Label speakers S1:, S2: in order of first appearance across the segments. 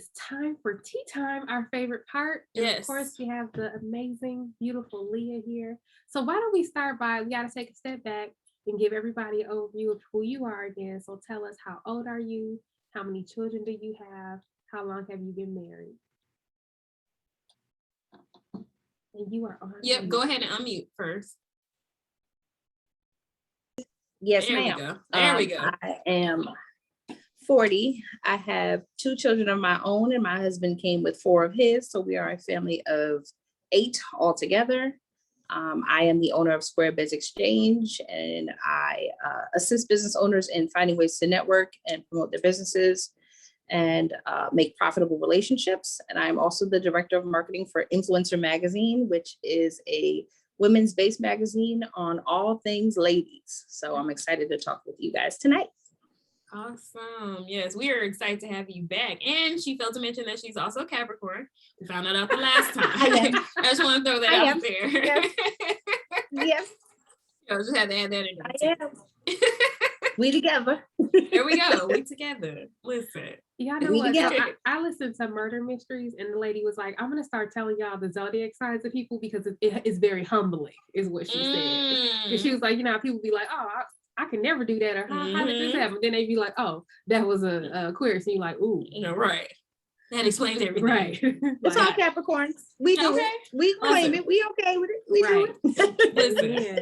S1: It's time for tea time, our favorite part. And
S2: Yes.
S1: Of course, we have the amazing, beautiful Lea here. So why don't we start by, we got to take a step back and give everybody an overview of who you are again. So tell us, how old are you? How many children do you have? How long have you been married? And you are on.
S2: Yep, go ahead and unmute first.
S3: Yes,
S2: There
S3: ma'am.
S2: we go. There we go.
S3: I am 40. I have 2 children of my own, and my husband came with 4 of his. So we are a family of 8 altogether. I am the owner of Square Biz Exchange, and I assist business owners in finding ways to network and promote their businesses and make profitable relationships. And I'm also the director of marketing for InfluencHer Magazine, which is a women's-based magazine on all things ladies. So I'm excited to talk with you guys tonight.
S2: Awesome. Yes, we are excited to have you back. And she failed to mention that she's also Capricorn. We found that out the last time. I just want to throw that out there.
S3: Yes. Yes.
S2: I just had to add that in
S3: there. I am. We together.
S2: There we go. We together. Listen.
S1: Y'all know what? So I listened to Murder Mysteries, and the lady was like, I'm going to start telling y'all the zodiac signs of people because it is very humbling, is what she said. And she was like, you know, people be like, oh, I can never do that, or how did this happen? Then they be like, oh, that was a Aquarius. And you're like, ooh.
S2: No, right. That explains everything.
S1: Right.
S3: It's all Capricorns. We do it. We claim it. We okay with it. We do it.
S2: Listen.
S1: Yeah.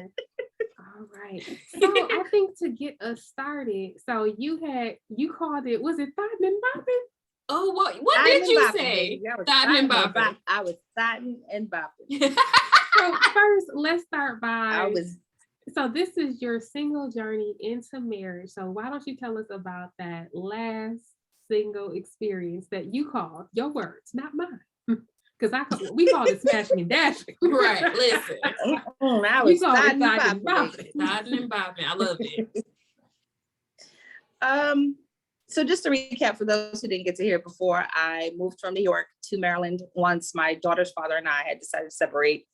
S1: All right. So I think to get us started, so you called it, was it Thotting and Bopping?
S2: Oh, what did you say?
S3: Thotting and Bopping. I was Thotting and Bopping.
S1: So first, let's start by, so this is your single journey into marriage. So why don't you tell us about that last single experience that you called, your words, not mine. Because we call it smashing and dashing.
S2: Right, listen.
S3: I was Thotting and Bopping.
S2: Thotting and Bopping. I love it.
S3: So just to recap, for those who didn't get to hear it before, I moved from New York to Maryland once my daughter's father and I had decided to separate.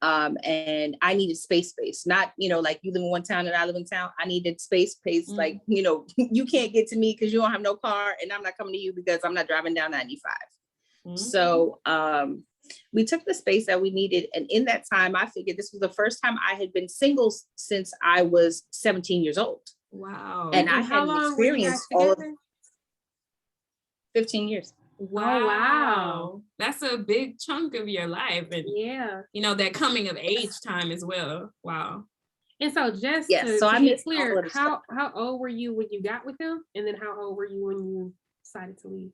S3: And I needed space, not, you know, like you live in one town and I live in town. I needed space, like, you know, you can't get to me because you don't have no car, and I'm not coming to you because I'm not driving down 95. So we took the space that we needed. And in that time, I figured this was the first time I had been single since I was 17 years old.
S2: Wow.
S3: And I had experienced all of 15 years.
S2: Wow. That's a big chunk of your life. And
S1: yeah,
S2: you know, that coming of age time as well. Wow.
S1: And so just to be clear, how old were you when you got with him? And then how old were you when you decided to leave?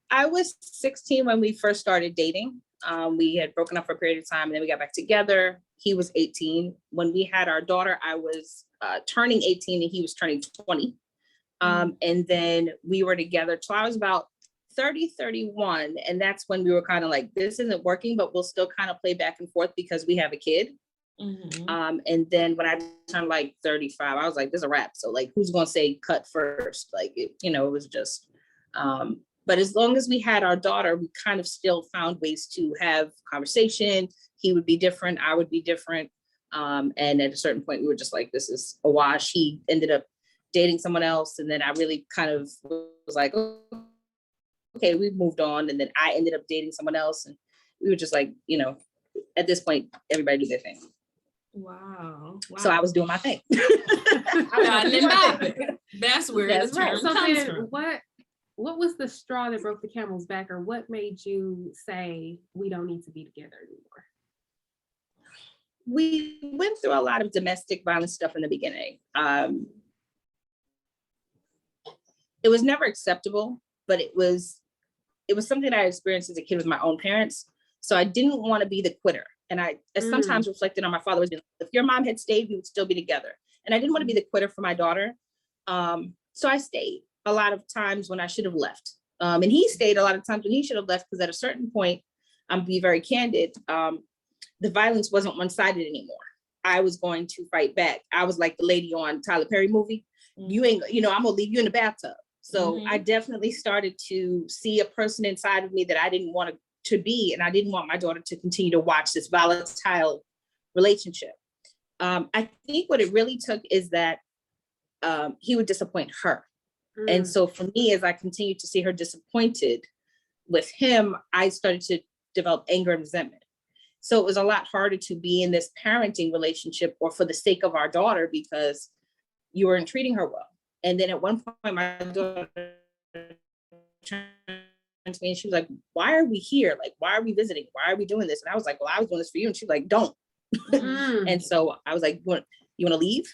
S3: I was 16 when we first started dating. We had broken up for a period of time, and then we got back together. He was 18. When we had our daughter, I was turning 18 and he was turning 20. And then we were together till I was about 30, 31. And that's when we were kind of like, this isn't working, but we'll still kind of play back and forth because we have a kid. And then when I turned like 35, I was like, this is a wrap. So like, who's going to say cut first? Like, it was just, but as long as we had our daughter, we kind of still found ways to have conversation. He would be different. I would be different. And at a certain point, we were just like, this is a wash. He ended up dating someone else. And then I really kind of was like, oh, okay, we've moved on. And then I ended up dating someone else. And we were just like, at this point, everybody do their thing.
S2: Wow.
S3: So I was doing my thing.
S2: That's where the term comes from.
S1: What was the straw that broke the camel's back, or what made you say we don't need to be together anymore?
S3: We went through a lot of domestic violence stuff in the beginning. It was never acceptable, but it was something that I experienced as a kid with my own parents. So I didn't want to be the quitter. And I sometimes reflected on my father, was if your mom had stayed, we would still be together. And I didn't want to be the quitter for my daughter. So I stayed a lot of times when I should have left. And he stayed a lot of times when he should have left, because at a certain point, I'm be very candid, the violence wasn't one-sided anymore. I was going to fight back. I was like the lady on Tyler Perry movie. You ain't, I'm gonna leave you in the bathtub. So I definitely started to see a person inside of me that I didn't want to be. And I didn't want my daughter to continue to watch this volatile relationship. I think what it really took is that he would disappoint her. And so for me, as I continued to see her disappointed, with him, I started to develop anger and resentment. So it was a lot harder to be in this parenting relationship or for the sake of our daughter because you weren't treating her well. And then at one point, my daughter turned to me and she was like, why are we here? Like, why are we visiting? Why are we doing this? And I was like, well, I was doing this for you. And she was like, don't. And so I was like, you want to leave?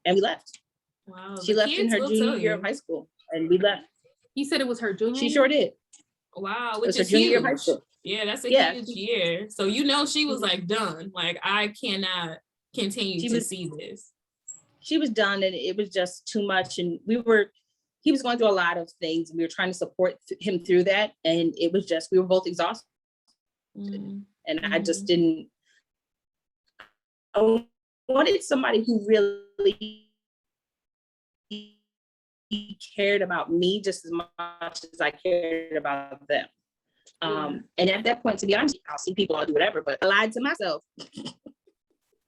S3: And we left.
S2: Wow.
S3: She left in her junior year of high school and we left.
S1: You said it was her junior
S3: She
S1: year?
S3: sure did.
S2: Wow,
S3: It was
S2: which
S3: her
S2: is
S3: junior year of high
S2: huge.
S3: school.
S2: Yeah, that's a huge year. So you know she was like done. Like, I cannot continue to see this.
S3: She was done and it was just too much. And he was going through a lot of things. We were trying to support him through that. And it was just, we were both exhausted. And I just didn't, I wanted somebody who really cared about me just as much as I cared about them. And at that point, to be honest, I'll see people, I'll do whatever, but I lied to myself.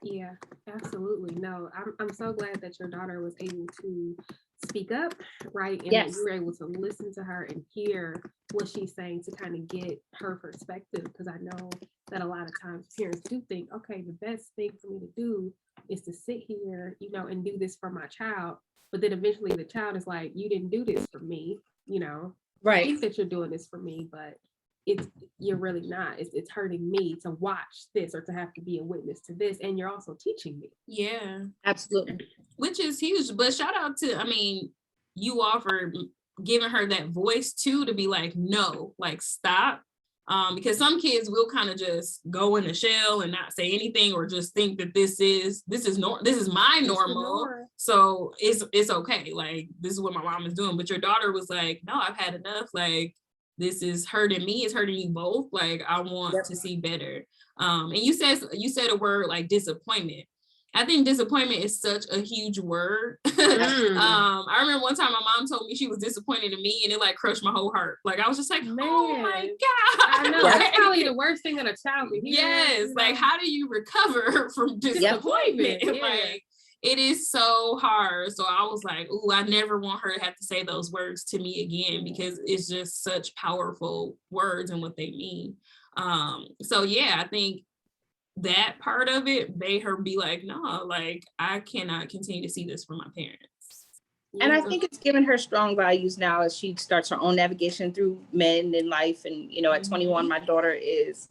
S1: Yeah, absolutely. No, I'm so glad that your daughter was able to speak up, right? And that you were able to listen to her and hear what she's saying to kind of get her perspective. Because I know that a lot of times parents do think, okay, the best thing for me to do is to sit here, you know, and do this for my child. But then eventually the child is like, you didn't do this for me, you know,
S3: right?
S1: I think that you're doing this for me, but you're really not. It's hurting me to watch this or to have to be a witness to this. And you're also teaching me.
S2: Yeah,
S3: absolutely.
S2: Which is huge. But shout out to, I mean, you offered giving her that voice too, to be like, no, like stop. Because some kids will kind of just go in the shell and not say anything or just think that this is my normal. So it's okay. Like, this is what my mom is doing. But your daughter was like, no, I've had enough. Like, this is hurting me. It's hurting you both. Like, I want to see better. And you said a word like disappointment. I think disappointment is such a huge word. I remember one time my mom told me she was disappointed in me and it like crushed my whole heart. Like, I was just like, man, oh my God.
S1: I know. That's probably the worst thing that a child can hear.
S2: Yes. Like, how do you recover from disappointment? Like, it is so hard. So I was like, ooh, I never want her to have to say those words to me again, because it's just such powerful words and what they mean. So yeah, I think that part of it made her be like, no, like, I cannot continue to see this from my parents.
S3: And I think it's given her strong values now as she starts her own navigation through men in life. And, you know, at 21, my daughter is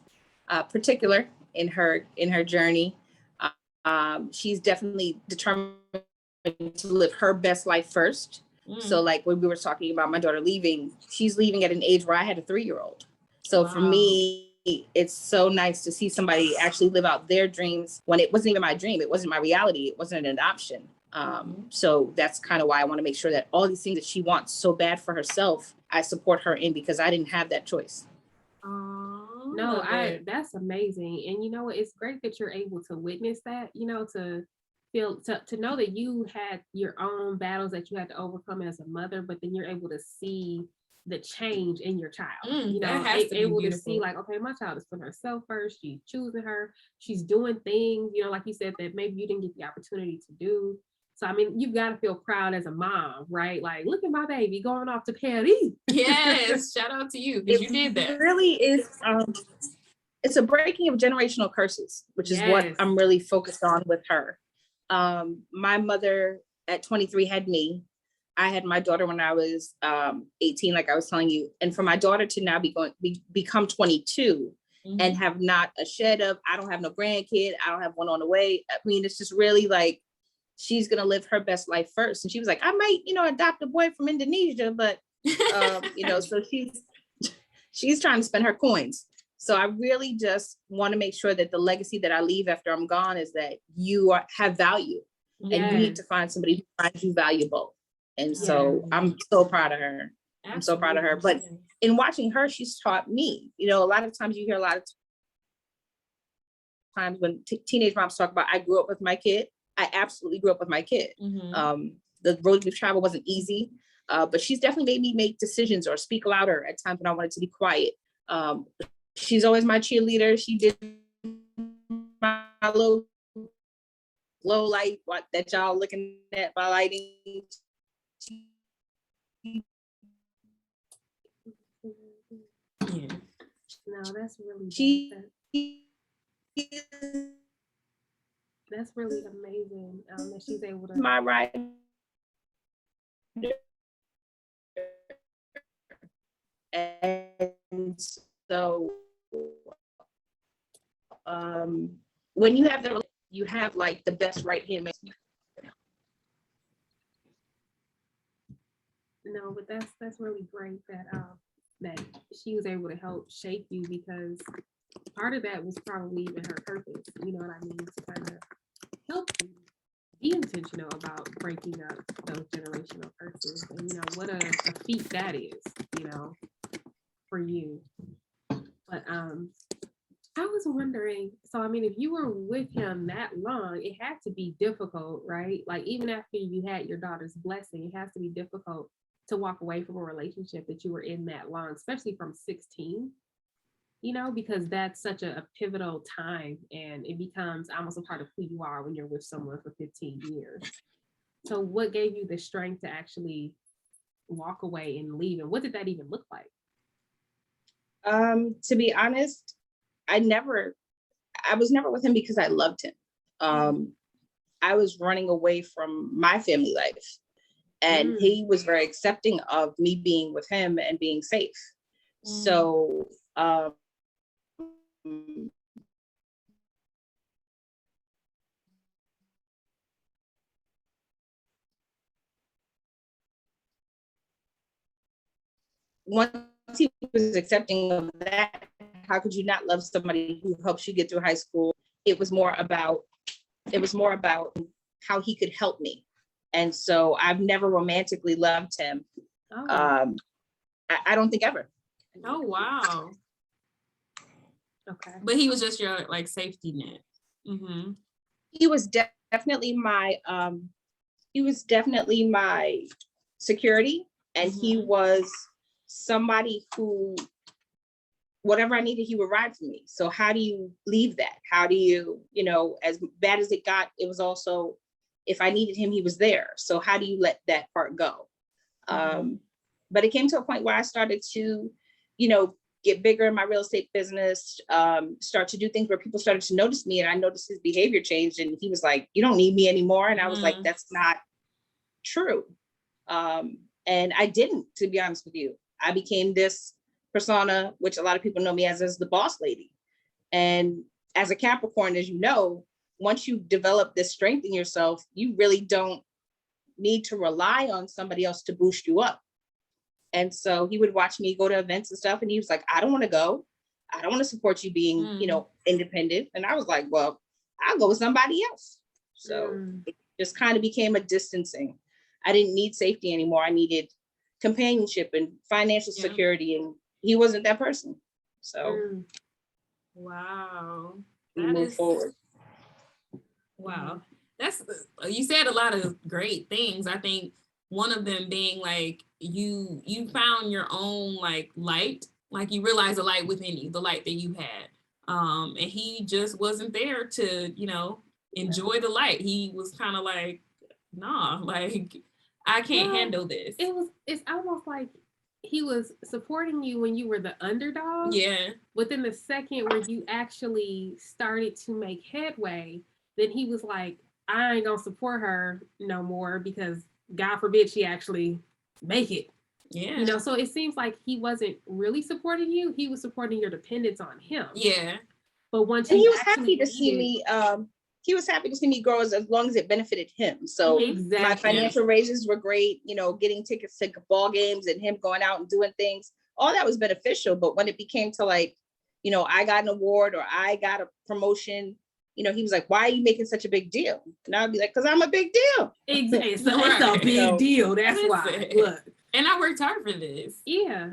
S3: particular in her journey. She's definitely determined to live her best life first. So like when we were talking about my daughter leaving, she's leaving at an age where I had a 3-year-old. So for me, it's so nice to see somebody actually live out their dreams when it wasn't even my dream. It wasn't my reality. It wasn't an option. So that's kind of why I want to make sure that all these things that she wants so bad for herself, I support her in, because I didn't have that choice.
S1: No, that's amazing. And you know, it's great that you're able to witness that, you know, to feel, to know that you had your own battles that you had to overcome as a mother, but then you're able to see the change in your child, you know, able to see like, okay, my child is putting herself first. She's choosing her. She's doing things, you know, like you said, that maybe you didn't get the opportunity to do. So, I mean, you've got to feel proud as a mom, right? Like, look at my baby going off to Paris.
S2: Yes. Shout out to you, because you did that.
S3: It really is. It's a breaking of generational curses, which is what I'm really focused on with her. My mother at 23 had me. I had my daughter when I was 18, like I was telling you. And for my daughter to now become 22 and have not a shed of, I don't have no grandkid, I don't have one on the way. I mean, it's just really like, she's going to live her best life first. And she was like, I might, you know, adopt a boy from Indonesia, but, you know, so she's trying to spend her coins. So I really just want to make sure that the legacy that I leave after I'm gone is that you have value and you need to find somebody who finds you valuable. And so I'm so proud of her. Absolutely. I'm so proud of her. But in watching her, she's taught me, you know, a lot of times you hear a lot of times when teenage moms talk about, I grew up with my kid. I absolutely grew up with my kid. The road we've traveled wasn't easy, but she's definitely made me make decisions or speak louder at times when I wanted to be quiet. She's always my cheerleader. She did my low light that y'all looking at by lighting.
S1: that's really
S3: She
S1: that's really amazing that she's able to.
S3: my rider. And so when you have you have like the best right hand man.
S1: No, but that's really great that that she was able to help shape you, because part of that was probably even her purpose. You know what I mean? To kind of help you be intentional about breaking up those generational curses. And you know what a feat that is. You know, for you. But I was wondering, so I mean, if you were with him that long, it had to be difficult, right? Like even after you had your daughter's blessing, it has to be difficult to walk away from a relationship that you were in that long, especially from 16, you know, because that's such a pivotal time and it becomes almost a part of who you are when you're with someone for 15 years. So what gave you the strength to actually walk away and leave? And what did that even look like?
S3: To be honest, I was never with him because I loved him. I was running away from my family life, and he was very accepting of me being with him and being safe. So once he was accepting of that, how could you not love somebody who helps you get through high school? It was more about how he could help me. And so I've never romantically loved him. I don't think ever.
S2: Oh, wow.
S1: Okay.
S2: But he was just your like safety net. Mm-hmm.
S3: He was definitely my security, and he was somebody who, whatever I needed, he would ride for me. So how do you leave that? How do you, you know, as bad as it got, it was also, if I needed him, he was there. So how do you let that part go? But it came to a point where I started to, you know, get bigger in my real estate business, start to do things where people started to notice me, and I noticed his behavior changed, and he was like, you don't need me anymore. And I was like, that's not true. And I didn't, to be honest with you. I became this persona, which a lot of people know me as the boss lady. And as a Capricorn, as you know, once you develop this strength in yourself, you really don't need to rely on somebody else to boost you up. And so he would watch me go to events and stuff, and he was like, I don't want to go. I don't want to support you being, you know, independent. And I was like, well, I'll go with somebody else. So it just kind of became a distancing. I didn't need safety anymore. I needed companionship and financial security, and he wasn't that person. So
S2: wow,
S3: we moved forward.
S2: Wow, that's, you said a lot of great things. I think one of them being like you found your own like light, like you realized the light within you, the light that you had, and he just wasn't there to, you know, enjoy the light. He was kind of like, nah, like I can't handle this.
S1: It's almost like he was supporting you when you were the underdog.
S2: Yeah.
S1: Within the second where you actually started to make headway, then he was like, I ain't gonna support her no more, because God forbid she actually make it.
S2: Yeah.
S1: You know, so it seems like he wasn't really supporting you. He was supporting your dependence on him.
S2: Yeah.
S1: But once
S3: he was happy to see me, he was happy to see me grow as long as it benefited him. So my financial raises were great, you know, getting tickets to ball games and him going out and doing things. All that was beneficial. But when it became to like, you know, I got an award or I got a promotion, you know, he was like, why are you making such a big deal? And I'd be like, because I'm a big deal.
S1: Exactly. It's a big deal. That's why. Look.
S2: And I worked hard for this.
S1: Yeah.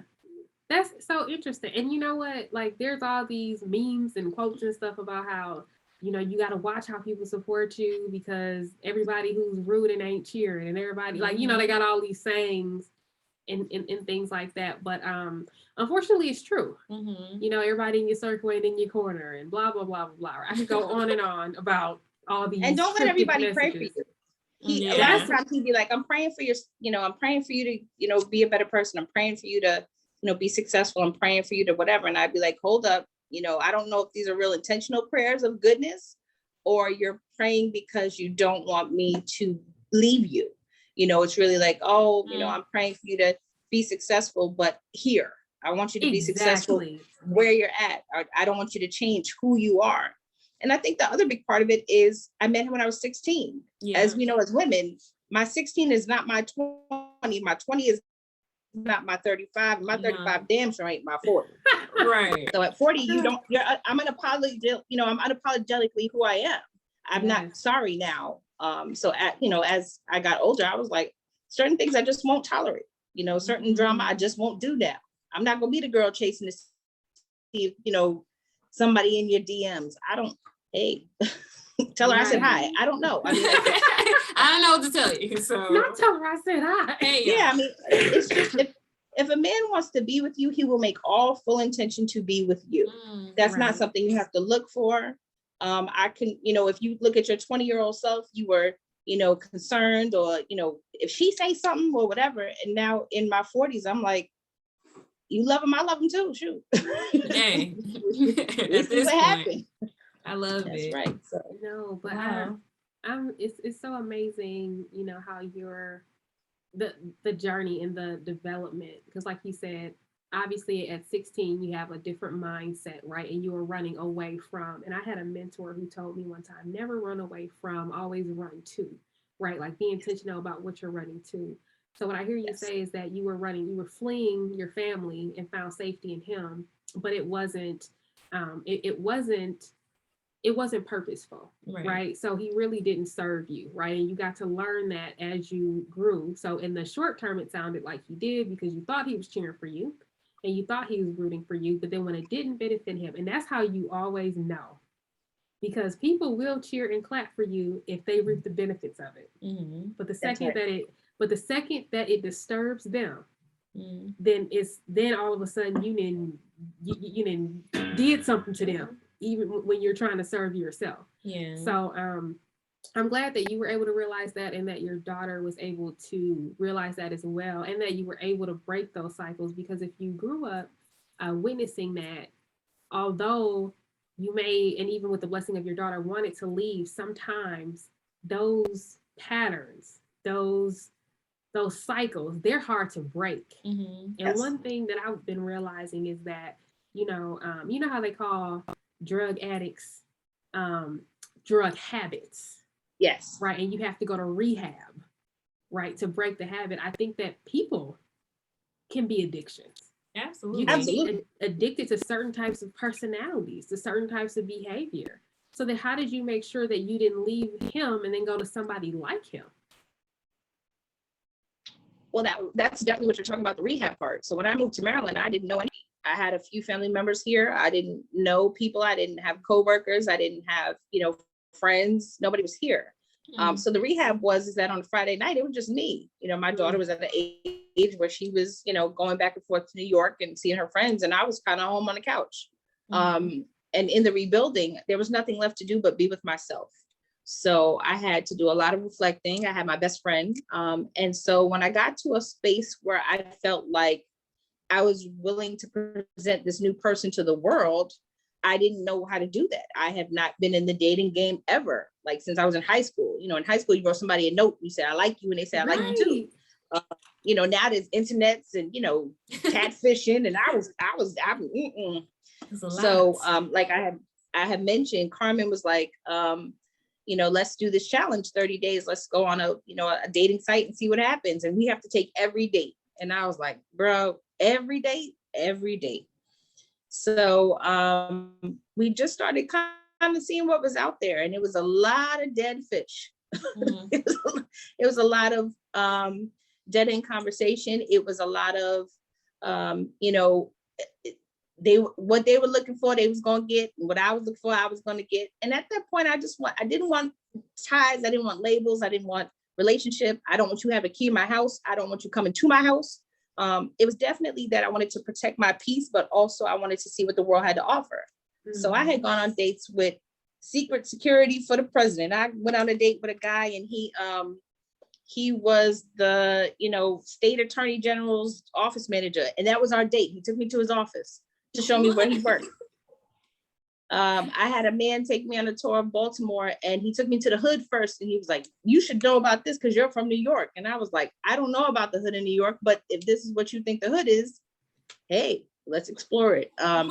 S1: That's so interesting. And you know what? Like, there's all these memes and quotes and stuff about how, you know, you got to watch how people support you, because everybody who's rooting ain't cheering, and everybody, like, you know, they got all these sayings and things like that. But unfortunately, it's true. You know, everybody in your circle ain't in your corner, and blah, blah, blah, blah, blah. I could go on and on about all these.
S3: And don't let everybody pray for you. A lot of times he'd be like, I'm praying for your, you know, I'm praying for you to, you know, be a better person. I'm praying for you to, be successful. I'm praying for you to whatever. And I'd be like, hold up, I don't know if these are real intentional prayers of goodness, or you're praying because you don't want me to leave you. It's really like, I'm praying for you to be successful, but here, I want you to be successful where you're at. I don't want you to change who you are. And I think the other big part of it is I met him when I was 16. Yeah. As we know, as women, my 16 is not my 20. My 20 is not my 35. My 35 damn sure ain't my 40.
S2: Right.
S3: So at 40, I'm unapologetically who I am. I'm not sorry now. So as I got older, I was like, certain things I just won't tolerate. Certain drama I just won't do now. I'm not gonna be the girl chasing to see if, somebody in your DMs. Hey, tell her I said hi. I don't know. I mean,
S2: I don't know what to tell you. So
S1: not tell her I said hi.
S2: Hey,
S3: yeah, I mean, it's just if a man wants to be with you, he will make all full intention to be with you. That's not something you have to look for. I can, if you look at your 20-year-old self, you were, concerned, or, if she say something or whatever. And now in my 40s, I'm like, you love him, I love him too. Shoot.
S2: Hey,
S3: this is what happened.
S2: I love
S3: That's
S2: it.
S3: right. So
S1: no, but
S2: wow.
S1: It's so amazing, how you're the journey and the development, because like you said, obviously at 16 you have a different mindset, right? And you were running away from, and I had a mentor who told me one time, never run away from, always run to, right? Like be intentional about what you're running to. So what I hear you say is that you were fleeing your family and found safety in him, but it wasn't it wasn't purposeful, right? So he really didn't serve you, right? And you got to learn that as you grew. So in the short term, it sounded like he did, because you thought he was cheering for you and you thought he was rooting for you, but then when it didn't benefit him, and that's how you always know, because people will cheer and clap for you if they reap the benefits of it. Mm-hmm. But the second that it disturbs them, then all of a sudden you did something to them, even when you're trying to serve yourself. Yeah. So I'm glad that you were able to realize that, and that your daughter was able to realize that as well, and that you were able to break those cycles, because if you grew up witnessing that, although you may, and even with the blessing of your daughter, wanted to leave, sometimes those patterns, those cycles, they're hard to break. Mm-hmm. And one thing that I've been realizing is that, you know how they call drug addicts drug habits.
S3: Yes.
S1: Right. And you have to go to rehab, right, to break the habit. I think that people can be addictions.
S2: Absolutely.
S1: You can be addicted to certain types of personalities, to certain types of behavior. So then how did you make sure that you didn't leave him and then go to somebody like him?
S3: Well, that's definitely what you're talking about, the rehab part. So when I moved to Maryland, I didn't know any. I had a few family members here. I didn't know people. I didn't have coworkers. I didn't have, friends. Nobody was here. Mm-hmm. So the rehab is that on Friday night, it was just me. My daughter was at an age where she was, going back and forth to New York and seeing her friends. And I was kind of home on the couch. Mm-hmm. And in the rebuilding, there was nothing left to do but be with myself. So I had to do a lot of reflecting. I had my best friend. And so when I got to a space where I felt like I was willing to present this new person to the world, I didn't know how to do that. I have not been in the dating game ever, like since I was in high school. In high school, you wrote somebody a note, you say, I like you, and they say, I like you too. Now there's internets and, catfishing, and I So like I have mentioned, Carmen was like, let's do this challenge, 30 days. Let's go on a dating site and see what happens. And we have to take every date. And I was like, bro, every date. So we just started kind of seeing what was out there. And it was a lot of dead fish. Mm-hmm. It was a lot of dead end conversation. It was a lot of, what they were looking for, they was going to get. And what I was looking for, I was going to get. And at that point, I didn't want ties. I didn't want labels. I didn't want relationship. I don't want you to have a key in my house. I don't want you coming to my house. It was definitely that I wanted to protect my peace, but also I wanted to see what the world had to offer. Mm-hmm. So I had gone on dates with secret security for the president. I went on a date with a guy, and he he was the, state attorney general's office manager. And that was our date. He took me to his office to show me where he worked. I had a man take me on a tour of Baltimore, and he took me to the hood first. And he was like, you should know about this because you're from New York. And I was like, I don't know about the hood in New York, but if this is what you think the hood is, hey, let's explore it. I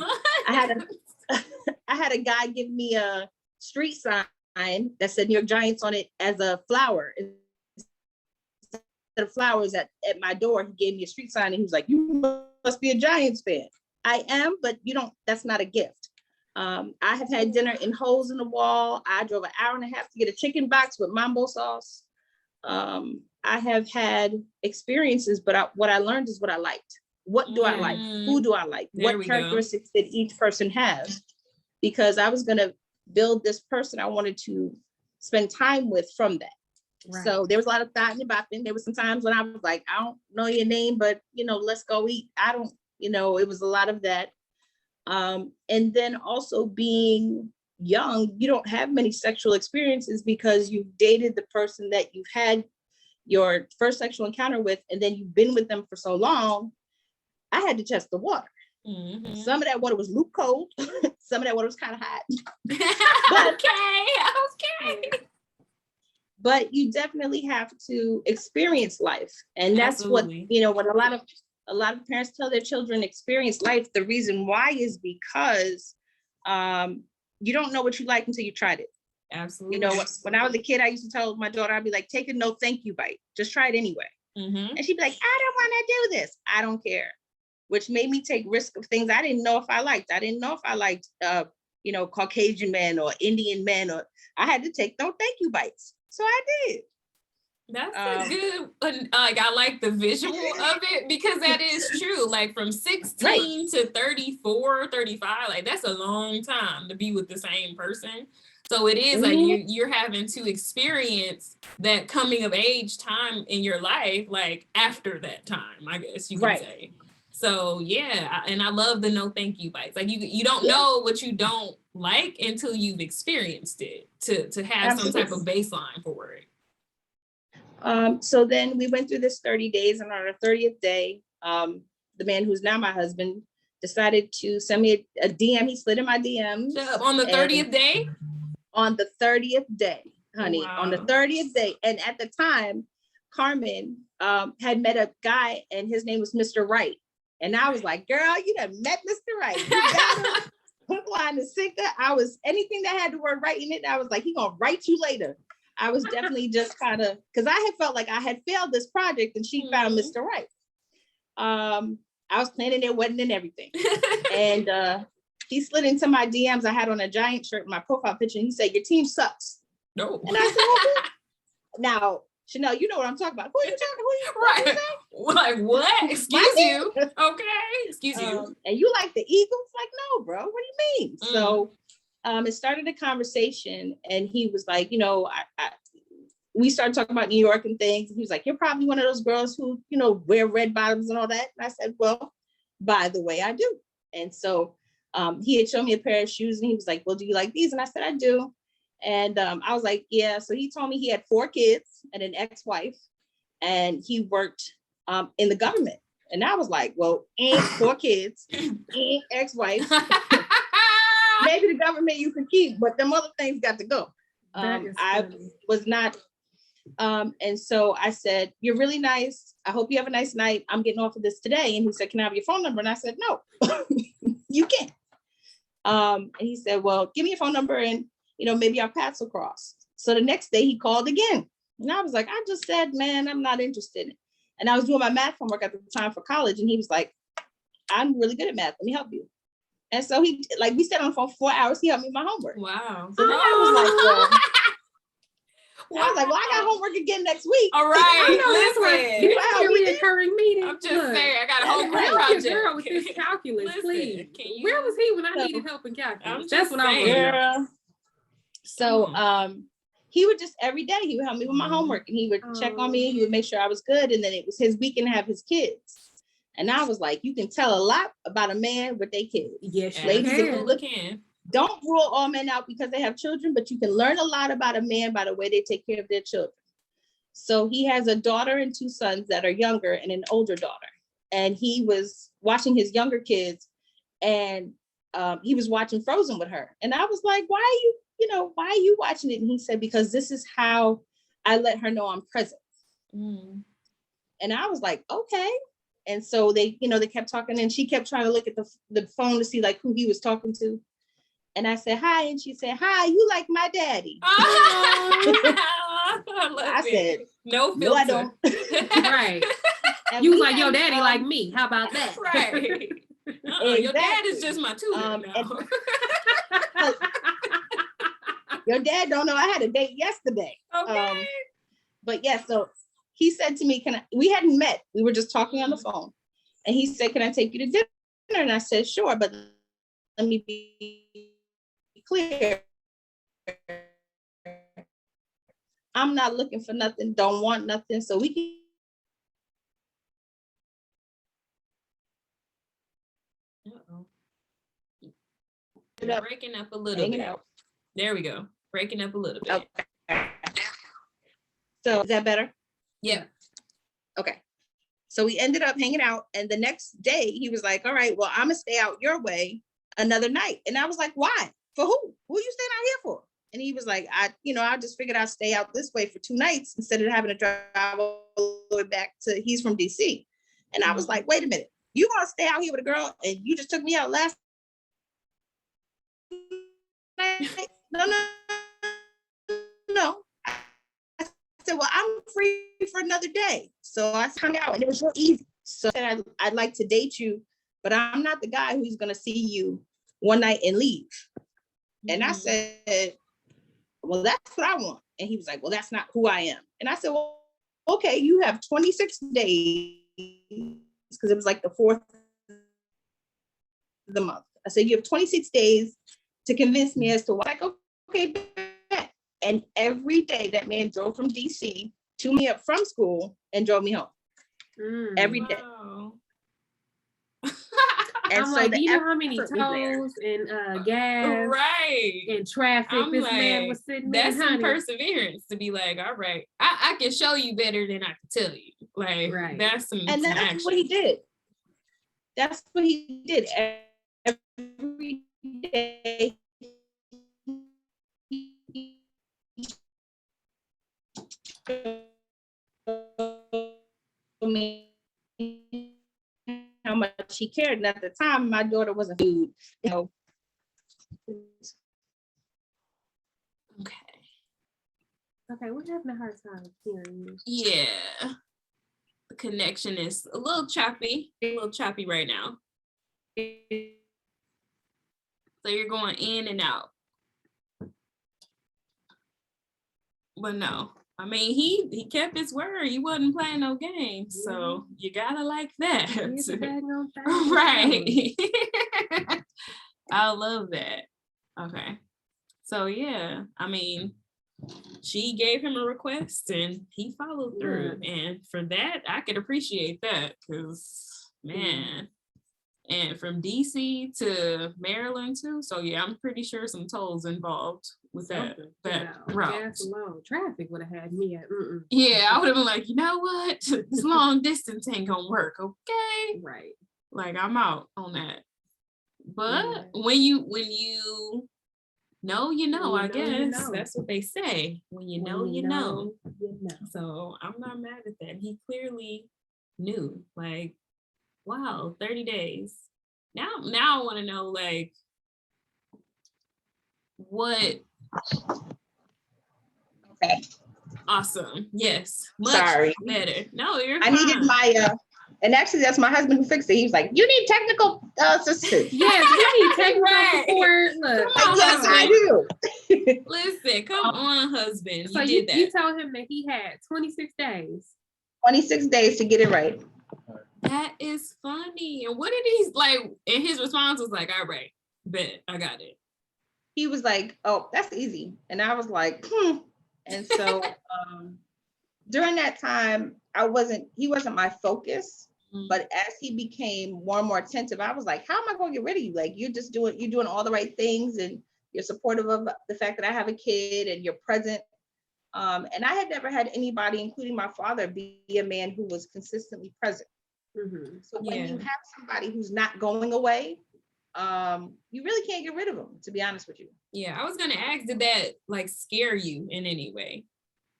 S3: had a guy give me a street sign that said New York Giants on it as a flower. Instead of flowers at my door, he gave me a street sign, and he was like, you must be a Giants fan. I am, but that's not a gift. I have had dinner in holes in the wall. I drove an hour and a half to get a chicken box with mambo sauce. I have had experiences, but what I learned is what I liked. What do I like? Who do I like? What characteristics did each person have? Because I was going to build this person I wanted to spend time with from that. Right. So there was a lot of thought and bopping. There was some times when I was like, I don't know your name, but let's go eat. It was a lot of that. And then also being young, you don't have many sexual experiences because you've dated the person that you've had your first sexual encounter with, and then you've been with them for so long. I had to test the water. Mm-hmm. Some of that water was luke cold. Some of that water was kind of hot.
S2: Okay.
S3: But you definitely have to experience life. And that's Absolutely. What, when a lot of parents tell their children experience life, the reason why is because you don't know what you like until you tried it.
S2: Absolutely.
S3: When I was a kid, I used to tell my daughter, I'd be like, take a no thank you bite. Just try it anyway. Mm-hmm. And she'd be like, I don't want to do this. I don't care. Which made me take risk of things I didn't know if I liked. I didn't know if I liked, Caucasian men or Indian men, or I had to take no thank you bites. So I did.
S2: That's a good, I like the visual of it, because that is true. Like from 16 right. to 34, 35, like that's a long time to be with the same person. So it is mm-hmm. like you're having to experience that coming of age time in your life, like after that time, I guess you can right. say. So yeah, and I love the no thank you bites. Like you don't know what you don't like until you've experienced it to have Absolutely. Some type of baseline for it.
S3: So then we went through this 30 days, and on our 30th day, the man who's now my husband decided to send me a DM. He slid in my DMs.
S2: On the 30th day?
S3: On the 30th day, honey, wow. On the 30th day. And at the time, Carmen had met a guy, and his name was Mr. Right. And I was like, girl, you done met Mr. Right. You got him. Hook, line, and sinker. Anything that had the word right in it, I was like, he gonna write you later. I was definitely just kind of, because I had felt like I had failed this project, and she found Mr. Right. I was planning their wedding and everything. And he slid into my DMs. I had on a Giant shirt in my profile picture, and he said, your team sucks.
S2: No.
S3: And I said, okay. Now, Chanel, you know what I'm talking about. Who are you talking to?
S2: Right. Like, what? Excuse you. Okay. Excuse you.
S3: And you like the Eagles? Like, no, bro. What do you mean? So it started a conversation, and he was like, we started talking about New York and things. And he was like, you're probably one of those girls who, wear red bottoms and all that. And I said, well, by the way, I do. And so he had shown me a pair of shoes, and he was like, well, do you like these? And I said, I do. And I was like, yeah. So he told me he had 4 kids and an ex-wife, and he worked in the government. And I was like, well, ain't 4 kids, ain't ex-wife. Maybe the government you could keep, but them other things got to go. I was not. And so I said, you're really nice. I hope you have a nice night. I'm getting off of this today. And he said, can I have your phone number? And I said, no, you can't. And he said, well, give me your phone number, and maybe our paths will cross. So the next day he called again. And I was like, I just said, man, I'm not interested. And I was doing my math homework at the time for college. And he was like, I'm really good at math. Let me help you. And so we sat on the phone for 4 hours. He helped me with my homework.
S2: Wow.
S3: So then I was like, well, I got homework again next week.
S2: All right.
S1: Listen, your reoccurring meeting.
S2: I'm just saying, I got a whole group project.
S1: Girl with this calculus, please. Where was he when I needed help in calculus? That's what I'm saying.
S3: So he would just every day he would help me with my homework, and he would check on me. He would make sure I was good, and then it was his weekend to have his kids. And I was like, you can tell a lot about a man with their kids.
S2: Yes,
S3: ladies, can. Don't rule all men out because they have children, but you can learn a lot about a man by the way they take care of their children. So he has a daughter and 2 sons that are younger and an older daughter. And he was watching his younger kids, and he was watching Frozen with her. And I was like, why are you watching it? And he said, because this is how I let her know I'm present. And I was like, okay. And so they kept talking, and she kept trying to look at the phone to see like who he was talking to. And I said, hi. And she said, hi, you like my daddy. I said,
S2: no filter.
S3: No, I don't.
S1: Right. You was like, your daddy like me. How about that?
S2: Right.
S3: Exactly.
S2: Your dad is just my tutor now.
S3: Your dad don't know I had a date yesterday.
S2: Okay.
S3: But yeah, so he said to me, we hadn't met. We were just talking on the phone. And he said, can I take you to dinner? And I said, sure, but let me be clear. I'm not looking for nothing, don't want nothing. So we can.
S2: Breaking up a little bit. There we go. Breaking up a little bit.
S3: Okay. So is that better?
S2: Yeah.
S3: Okay. So we ended up hanging out, and the next day he was like, all right, well, I'm gonna stay out your way another night. And I was like, why? For who? Who are you staying out here for? And he was like, I just figured I'd stay out this way for 2 nights instead of having to drive all the way back to, he's from DC. And I was like, wait a minute, you want to stay out here with a girl and you just took me out last night? No. I said, well, I'm free for another day. So I hung out, and it was real easy. So I said, I'd like to date you, but I'm not the guy who's going to see you one night and leave. And I said, well, that's what I want. And he was like, well, that's not who I am. And I said, well, okay, you have 26 days, because it was like the 4th of the month. I said, you have 26 days to convince me as to why. Like, okay. And every day that man drove from DC to me up from school and drove me home. Every day.
S1: And I'm so like, you know how many tolls and gas,
S2: right,
S1: and traffic this man was sitting there.
S2: That's some perseverance to be like, all right, I can show you better than I can tell you. Like, right. That's some
S3: and that's
S2: action.
S3: What he did. That's what he did every day. How much he cared, and at the time my daughter was a food,
S2: Okay.
S1: Okay, we're having a hard time hearing you.
S2: Yeah, the connection is a little choppy right now. So you're going in and out. But no, I mean, he kept his word. He wasn't playing no games. So you gotta like that. Right. I love that. Okay. So yeah, I mean, she gave him a request and he followed through. And for that, I could appreciate that, because man. And from DC to Maryland too. So yeah, I'm pretty sure some tolls involved with that route.
S1: Gas alone. Traffic would have had me at
S2: Yeah, I would have been like, you know what? This long distance ain't gonna work, okay?
S1: Right.
S2: Like, I'm out on that. But when you know, you know, I guess that's what they say. When you know, you know. So I'm not mad at that. He clearly knew, like, wow, 30 days. Now I want to know, like, what?
S3: Okay.
S2: Awesome. Yes.
S3: Sorry.
S2: Better. No, you're
S3: fine. I needed my, and actually that's my husband who fixed it. He was like, you need technical assistance.
S1: Yes, you need technical support. Look,
S3: yes, I do.
S2: Listen, come on, husband.
S1: So
S2: you did that.
S1: You told him that he had 26 days.
S3: 26 days to get it right.
S2: That is funny. And what did he like? And his response was like, all right, bet, I got it.
S3: He was like, oh, that's easy. And I was like, And so during that time, he wasn't my focus. But as he became more and more attentive, I was like, how am I going to get rid of you? Like, you're doing all the right things, and you're supportive of the fact that I have a kid, and you're present. And I had never had anybody, including my father, be a man who was consistently present.
S1: Mm-hmm.
S3: So when you have somebody who's not going away, you really can't get rid of them, to be honest with you.
S2: Yeah, I was gonna ask, did that like scare you in any way?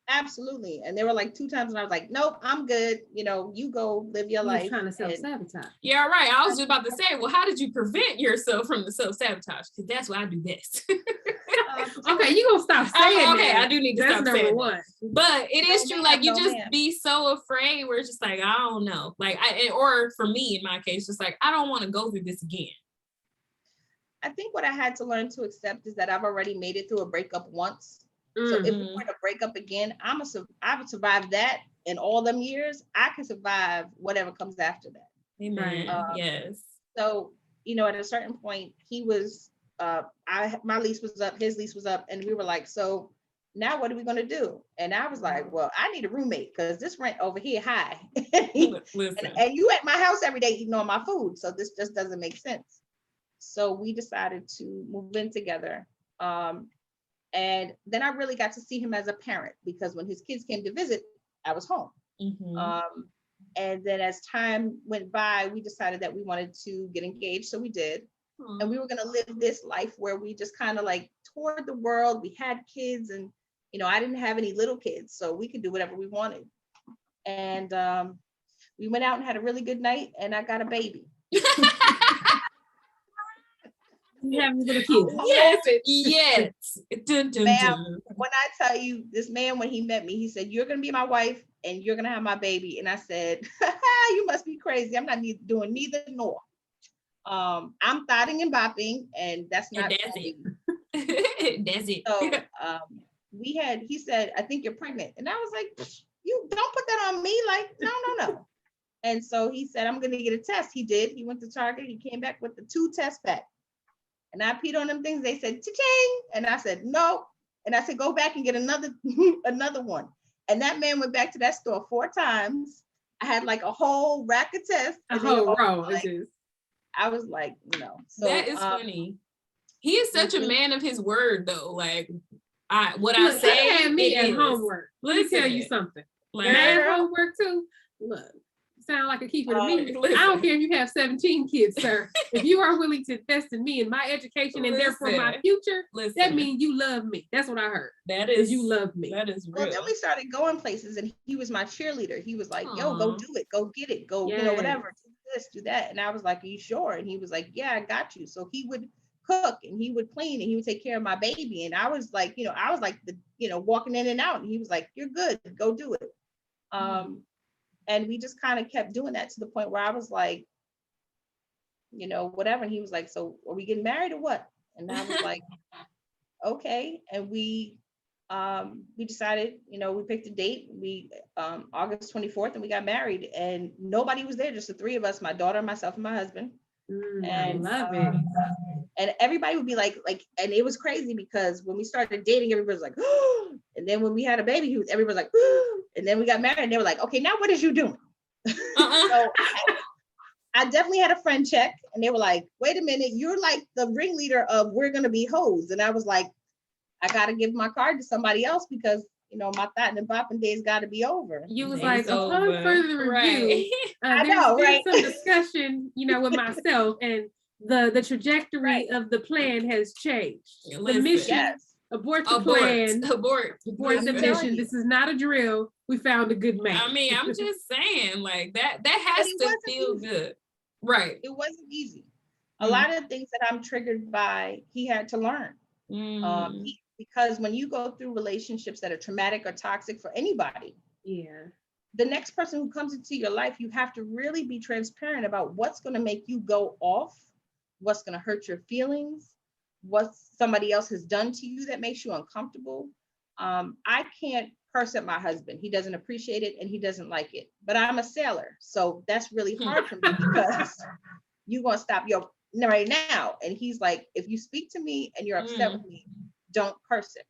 S3: Absolutely. And there were like 2 times when I was like, nope, I'm good. You know, you go live your life.
S1: Trying to self-sabotage.
S2: Yeah, right. I was just about to say, well, how did you prevent yourself from the self-sabotage? Because that's what I do best.
S1: Okay, you gonna stop saying
S2: okay,
S1: that.
S2: I do need to
S1: That's
S2: stop
S1: number
S2: saying
S1: one.
S2: that. But it is true, like you just
S3: man.
S2: be so afraid where it's just like, I don't know. Like or for me in my case, just like I don't want to go through this again.
S3: I think what I had to learn to accept is that I've already made it through a breakup once. So if we were to break up again, I would survive that in all them years. I can survive whatever comes after that.
S2: Amen. Yes.
S3: So, you know, at a certain point, he was, my lease was up, his lease was up, and we were like, so now what are we going to do? And I was like, well, I need a roommate because this rent over here high. and you at my house every day eating all my food. So this just doesn't make sense. So we decided to move in together. And then I really got to see him as a parent because when his kids came to visit, I was home. And then as time went by, we decided that we wanted to get engaged. So we did. And we were going to live this life where we just kind of like toured the world. We had kids and, you know, I didn't have any little kids, so we could do whatever we wanted. And we went out and had a really good night and I got a baby.
S1: You have little kids.
S2: Yes. Dun, dun,
S3: Ma'am, when I tell you, this man, when he met me, he said, you're going to be my wife and you're going to have my baby. And I said, you must be crazy. I'm not doing neither nor. I'm thotting and bopping, and that's not.
S2: That's it. That's it.
S3: So he said, I think you're pregnant. And I was like, you don't put that on me. Like, no. And so he said, I'm going to get a test. He did. He went to Target. He came back with the 2 tests back. And I peed on them things. They said, cha-ching. And I said, no. And I said, go back and get another one. And that man went back to that store 4 times. I had like a whole rack of tests.
S1: A whole row.
S3: I was like, no. So,
S2: that is funny. He is such a man of his word, though. Like, I say,
S1: had me at homework. Let me tell you something.
S2: Like,
S1: man, homework too. Look. Sound like a keeper to me. I don't care if you have 17 kids, sir. If you are willing to invest in me and my education and therefore my future, that means you love me. That's what I heard.
S2: That is,
S1: you love me.
S2: That is real.
S3: Well, then we started going places and he was my cheerleader. He was like, yo, go do it. Go get it. Go, you know, whatever. Do this, do that. And I was like, are you sure? And he was like, yeah, I got you. So he would cook and he would clean and he would take care of my baby. And I was like, you know, the, you know, walking in and out. And he was like, you're good. Go do it. And we just kind of kept doing that to the point where I was like, you know, whatever. And he was like, so are we getting married or what? And I was like, okay. And we decided, you know, we picked a date. We August 24th and we got married and nobody was there, just the 3 of us, my daughter, myself, and my husband. And
S1: I love it.
S3: And everybody would be like, and it was crazy because when we started dating, everybody was like, oh, and then when we had a baby, everybody was like, oh, and then we got married and they were like, okay, now what is you doing? So I definitely had a friend check and they were like, wait a minute, you're like the ringleader of We're Gonna Be Hoes. And I was like, I got to give my card to somebody else because, you know, my thotting and bopping days got to be over.
S1: You was like, upon further review, there's some discussion, you know, with myself and the trajectory of the plan has changed. The mission, abort the plan, abort the mission. This is not a drill. We found a good man.
S2: I mean, I'm just saying, like that has to feel good. Right.
S3: It wasn't easy. A lot of things that I'm triggered by, he had to learn. Because when you go through relationships that are traumatic or toxic for anybody, the next person who comes into your life, you have to really be transparent about what's going to make you go off, what's going to hurt your feelings, what somebody else has done to you that makes you uncomfortable. I can't curse at my husband. He doesn't appreciate it and he doesn't like it. But I'm a sailor, so that's really hard for me because you're going to stop your right now. And he's like, if you speak to me and you're upset with me, don't curse it.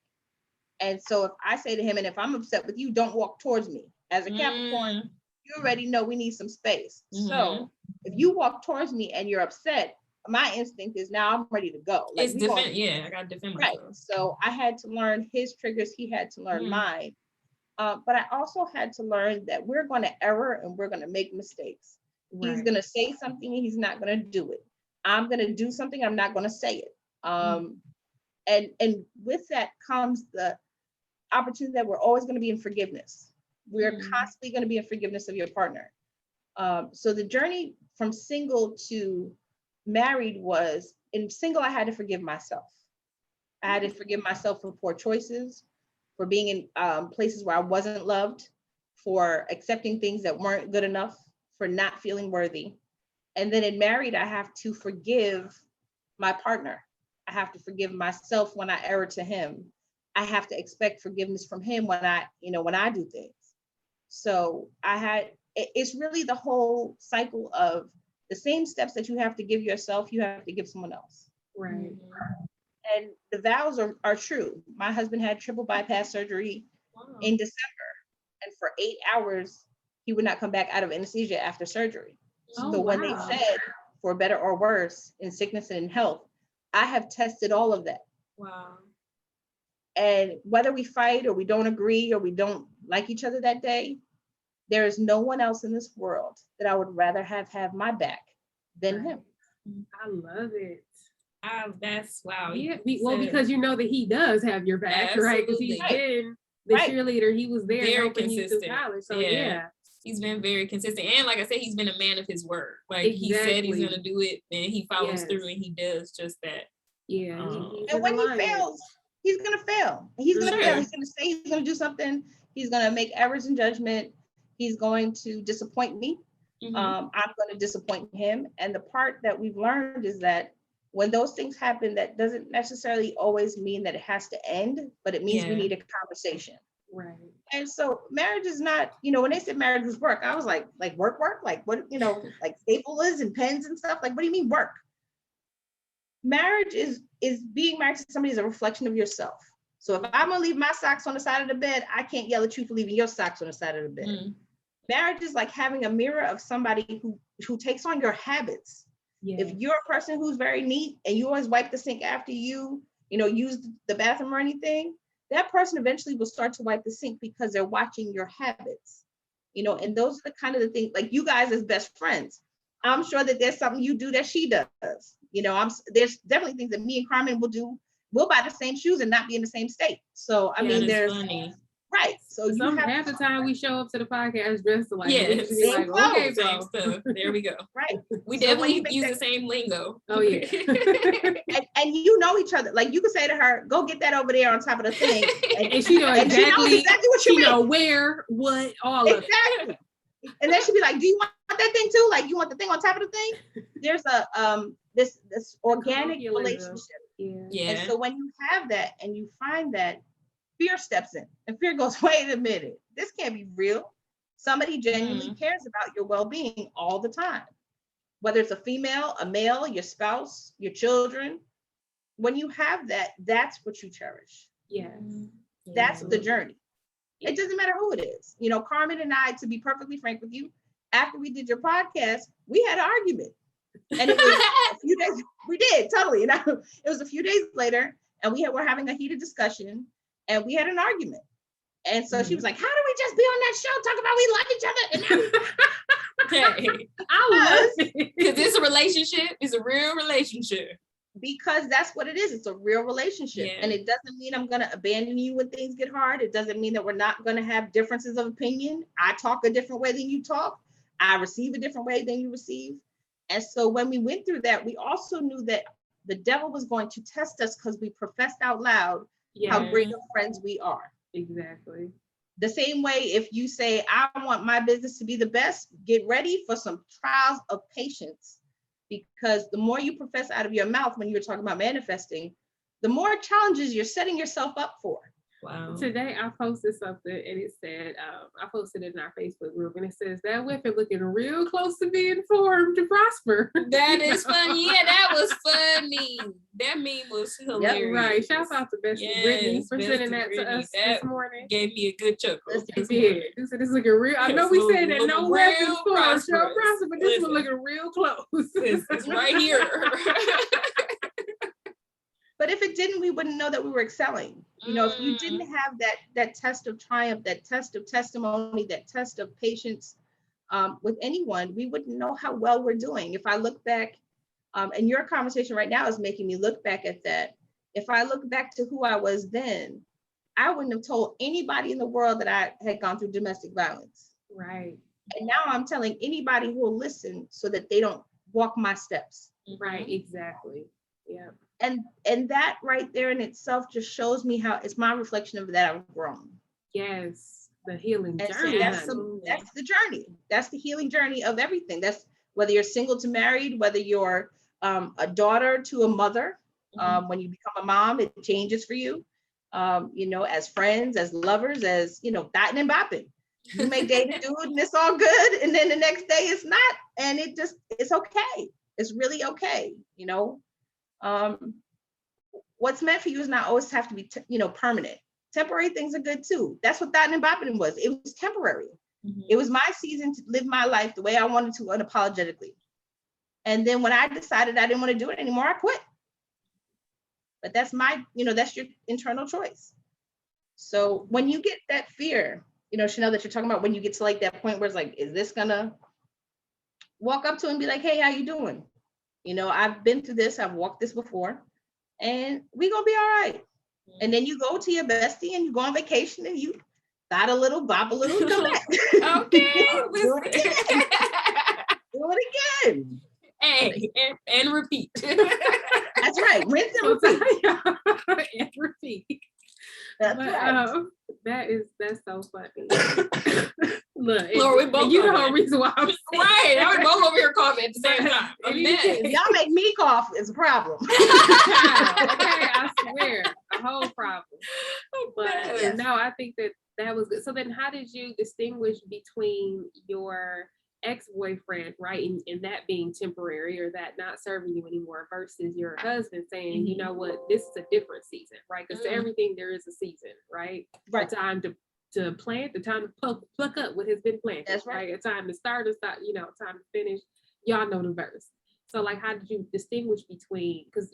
S3: And so if I say to him, and if I'm upset with you, don't walk towards me. As a Capricorn, you already know we need some space. So if you walk towards me and you're upset, my instinct is now I'm ready to go. Like,
S2: it's defend. I got to defend myself.
S3: Right. So I had to learn his triggers. He had to learn mine. But I also had to learn that we're going to error and we're going to make mistakes. He's
S1: Right.
S3: going to say something and he's not going to do it. I'm going to do something, I'm not going to say it. And with that comes the opportunity that we're always going to be in forgiveness. We're constantly going to be in forgiveness of your partner. So the journey from single to married was, in single, I had to forgive myself. I had to forgive myself for poor choices, for being in places where I wasn't loved, for accepting things that weren't good enough, for not feeling worthy. And then in married, I have to forgive my partner. I have to forgive myself when I err to him. I have to expect forgiveness from him when I do things. So it's really the whole cycle of the same steps that you have to give yourself, you have to give someone else.
S1: Right.
S3: And the vows are true. My husband had triple bypass surgery in December, and for 8 hours, he would not come back out of anesthesia after surgery. So when they said, for better or worse, in sickness and in health, I have tested all of that.
S2: Wow.
S3: And whether we fight or we don't agree or we don't like each other that day, there is no one else in this world that I would rather have my back than him.
S1: I love it.
S2: That's wow.
S1: Yeah, because you know that he does have your back, right? Because he's been the cheerleader. He was there
S2: very
S1: helping
S2: consistent.
S1: you through college. So yeah.
S2: He's been very consistent. And like I said, he's been a man of his word. Like he said he's gonna do it and he follows through and he does just that.
S3: Yeah. And when he fails, he's gonna fail. He's gonna fail. He's gonna say he's gonna do something. He's gonna make errors in judgment. He's going to disappoint me. I'm going to disappoint him. And the part that we've learned is that when those things happen, that doesn't necessarily always mean that it has to end, but it means we need a conversation.
S1: Right.
S3: And so marriage is not, when they said marriage was work, I was like work? Like what, like staplers and pens and stuff? Like, what do you mean work? Marriage is being married to somebody is a reflection of yourself. So if I'm gonna leave my socks on the side of the bed, I can't yell at you for leaving your socks on the side of the bed. Marriage is like having a mirror of somebody who takes on your habits. Yeah. If you're a person who's very neat and you always wipe the sink after you, use the bathroom or anything, that person eventually will start to wipe the sink because they're watching your habits. And those are the kind of the things, like you guys as best friends, I'm sure that there's something you do that she does. There's definitely things that me and Carmen will do. We'll buy the same shoes and not be in the same state. So I mean, there's funny. Right. So
S1: half the time we show up to the podcast dressed like,
S2: like okay, bro. There we go.
S3: Right.
S2: We definitely use the same lingo.
S1: Oh yeah.
S3: and you know each other. Like you could say to her, "Go get that over there on top of the thing,"
S1: and she knows exactly
S3: what you mean.
S1: Where, what, all of it.
S3: And then she'd be like, "Do you want that thing too? Like you want the thing on top of the thing?" There's a this organic relationship. Yeah. And so when you have that and you find that, fear steps in and fear goes, wait a minute, this can't be real. Somebody genuinely cares about your well-being all the time, whether it's a female, a male, your spouse, your children. When you have that, that's what you cherish.
S1: Yes.
S3: That's the journey. It doesn't matter who it is. Carmen and I, to be perfectly frank with you, after we did your podcast, we had an argument. And it was a few days, we did, totally. It was a few days later, and we're having a heated discussion, and we had an argument. And so she was like, how do we just be on that show, talk about we love each other? And
S2: I love it. Because it's a relationship. It's a real relationship.
S3: Because that's what it is. It's a real relationship. Yeah. And it doesn't mean I'm going to abandon you when things get hard. It doesn't mean that we're not going to have differences of opinion. I talk a different way than you talk. I receive a different way than you receive. And so when we went through that, we also knew that the devil was going to test us because we professed out loud how great of friends we are.
S1: Exactly.
S3: The same way, if you say, I want my business to be the best, get ready for some trials of patience, because the more you profess out of your mouth when you're talking about manifesting, the more challenges you're setting yourself up for.
S1: Wow. Today I posted something and it said, I posted it in our Facebook group and it says that women looking real close to being formed to prosper.
S2: That is funny. Yeah, that was funny. That meme was hilarious.
S1: Yep, right. Shout out to Bestie Brittany for sending that to us this morning.
S2: Gave me a good chuckle.
S1: It did. You said it's looking real. I know we said that no weapons formed shall prosper, but this one looking real close.
S2: It's right here.
S3: But if it didn't, we wouldn't know that we were excelling. You know, if you didn't have that test of triumph, that test of testimony, that test of patience with anyone, we wouldn't know how well we're doing. If I look back, and your conversation right now is making me look back at that. If I look back to who I was then, I wouldn't have told anybody in the world that I had gone through domestic violence.
S1: Right.
S3: And now I'm telling anybody who will listen so that they don't walk my steps.
S1: Right, exactly. Yeah.
S3: And that right there in itself just shows me how it's my reflection of that I've grown.
S1: Yes, the healing journey.
S3: So that's the journey. That's the healing journey of everything. That's whether you're single to married, whether you're a daughter to a mother. When you become a mom, it changes for you. You know, as friends, as lovers, as, you know, batting and bopping. You may date a dude and it's all good, and then the next day it's not, and it's okay. It's really okay, you know. What's meant for you is not always have to be, permanent. Temporary things are good too. That's what batting and bopping was. It was temporary. It was my season to live my life the way I wanted to, unapologetically. And then when I decided I didn't want to do it anymore, I quit. But that's that's your internal choice. So when you get that fear, Chanel, that you're talking about, when you get to like that point where it's like, is this gonna, walk up to and be like, hey, how you doing? I've been through this, I've walked this before, and we gonna be all right. And then you go to your bestie and you go on vacation and you thought a little, bop a little, come back.
S2: Okay.
S3: Do it again. Do it again.
S2: Hey, and repeat.
S3: That's right. Rinse and repeat.
S1: And repeat.
S3: That's right.
S1: That's so funny. Look,
S2: Lord, we both
S1: you know the whole reason why I'm
S2: right. Now we're both over here coughing at the same time.
S3: Y'all make me cough is a problem.
S1: Okay, I swear, a whole problem. But no, I think that was good. So then, how did you distinguish between your ex-boyfriend, right, and that being temporary or that not serving you anymore, versus your husband saying, you know what, this is a different season, right? Because to everything there is a season, right?
S3: Right.
S1: A time to plant, the time to pluck up what has been planted.
S3: That's right.
S1: A time to start, time to finish. Y'all know the verse. So like, how did you distinguish between, because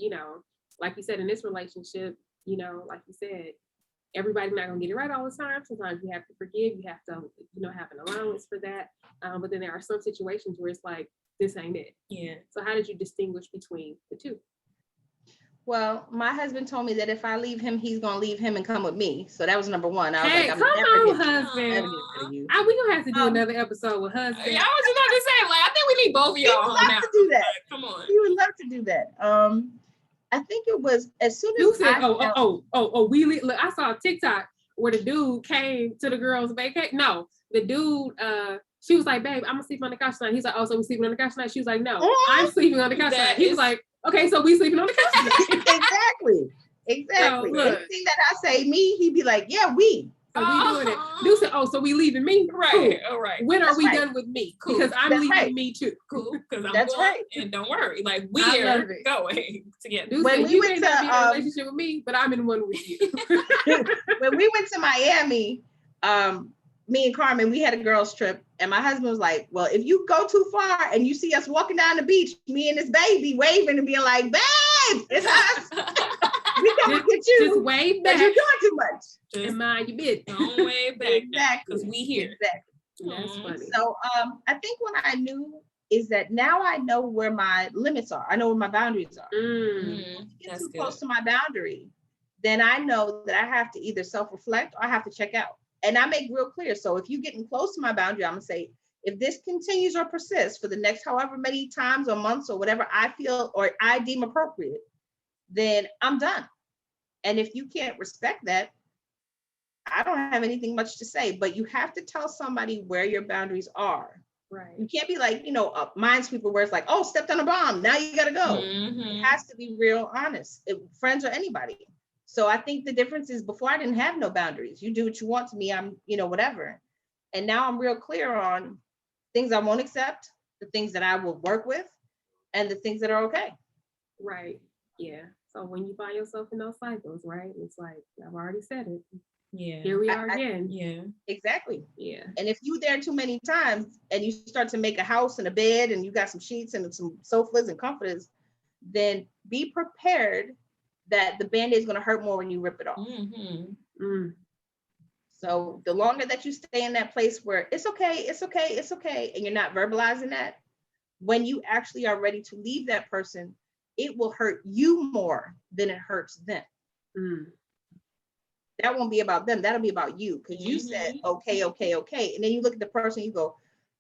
S1: like you said, in this relationship, like you said, everybody's not gonna get it right all the time. Sometimes you have to forgive, you have to, have an allowance for that. But then there are some situations where it's like, this ain't it.
S2: Yeah.
S1: So how did you distinguish between the two?
S3: Well, my husband told me that if I leave him, he's gonna leave him and come with me. So that was number one. I was
S1: hey,
S3: like,
S1: come on, husband.
S3: Never get rid of you.
S1: We gonna have to do another episode with husband.
S2: Yeah, I was just about to say, like, I think we need both of y'all on now.
S3: To do that.
S2: Come on.
S3: He would love to do that. I think it was as soon as
S1: you said, we look, I saw a TikTok where the dude came to the girls' vacation. No, the dude, she was like, babe, I'm gonna sleep on the couch tonight. He's like, oh, so we sleeping on the couch tonight? She was like, no, I'm sleeping on the couch tonight. He was like, okay, so we sleeping on the couch tonight.
S3: Exactly.
S1: So,
S3: anything that I say me, he'd be like, yeah, we.
S1: So we doing it. Dude said, oh, so we leaving me?
S2: Right.
S1: Cool.
S2: All right.
S1: When are we done with me? Cool. Because I'm leaving me too.
S2: Cool. Because I'm
S3: That's
S2: going,
S3: right.
S2: and don't worry. Like, we're going together.
S1: Dude
S3: when
S1: said,
S3: we
S1: you
S3: went
S1: may not
S3: to
S1: be in a relationship with me, but I'm in one with you.
S3: When we went to Miami, me and Carmen, we had a girls trip, and my husband was like, well, if you go too far and you see us walking down the beach, me and this baby waving and being like, babe, it's us. We coming to get you.
S1: Just wave back.
S3: You're doing too much.
S1: And mind your business.
S2: Don't wave back.
S3: Exactly.
S2: Because we here.
S3: Exactly.
S1: That's funny.
S3: So I think what I knew is that now I know where my limits are. I know where my boundaries are. If you get too close to my boundary, then I know that I have to either self-reflect or I have to check out. And I make real clear. So if you're getting close to my boundary, I'm gonna say, if this continues or persists for the next however many times or months or whatever I feel or I deem appropriate, then I'm done. And if you can't respect that, I don't have anything much to say, but you have to tell somebody where your boundaries are.
S1: Right.
S3: You can't be like, minesweeper where it's like, oh, stepped on a bomb, now you gotta go. It has to be real honest, friends or anybody. So I think the difference is before I didn't have no boundaries. You do what you want to me, I'm, whatever. And now I'm real clear on things I won't accept, the things that I will work with, and the things that are okay.
S1: Right. Yeah. So when you find yourself in those cycles, right? It's like, I've already said it.
S2: Yeah.
S1: Here we are again.
S2: Yeah.
S3: Exactly.
S1: Yeah.
S3: And if you there too many times and you start to make a house and a bed and you got some sheets and some sofas and comforters, then be prepared that the Band-Aid is going to hurt more when you rip it off.
S2: Mm-hmm.
S1: Mm.
S3: So the longer that you stay in that place where it's okay, it's okay, it's okay, and you're not verbalizing that, when you actually are ready to leave that person, it will hurt you more than it hurts them.
S1: Mm.
S3: That won't be about them. That'll be about you, because you said, okay, okay, okay. And then you look at the person, you go,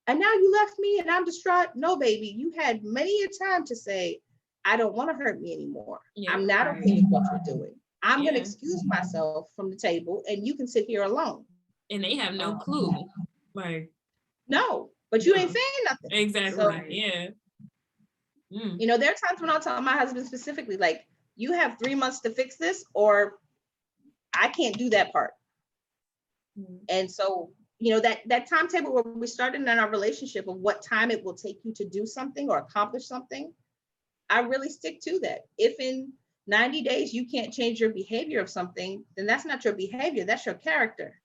S3: and now you left me and I'm distraught. No, baby, you had many a time to say, I don't want to hurt me anymore.
S2: Yeah,
S3: I'm not okay with what you're doing. I'm going to excuse myself from the table and you can sit here alone.
S2: And they have no clue. Like,
S3: no, but you ain't saying nothing.
S2: Exactly.
S3: So,
S2: yeah.
S3: You know, there are times when I'll tell my husband specifically, like, you have 3 months to fix this, or I can't do that part. And so, you know, that timetable where we started in our relationship of what time it will take you to do something or accomplish something, I really stick to that. If in 90 days you can't change your behavior of something, then that's not your behavior, that's your character.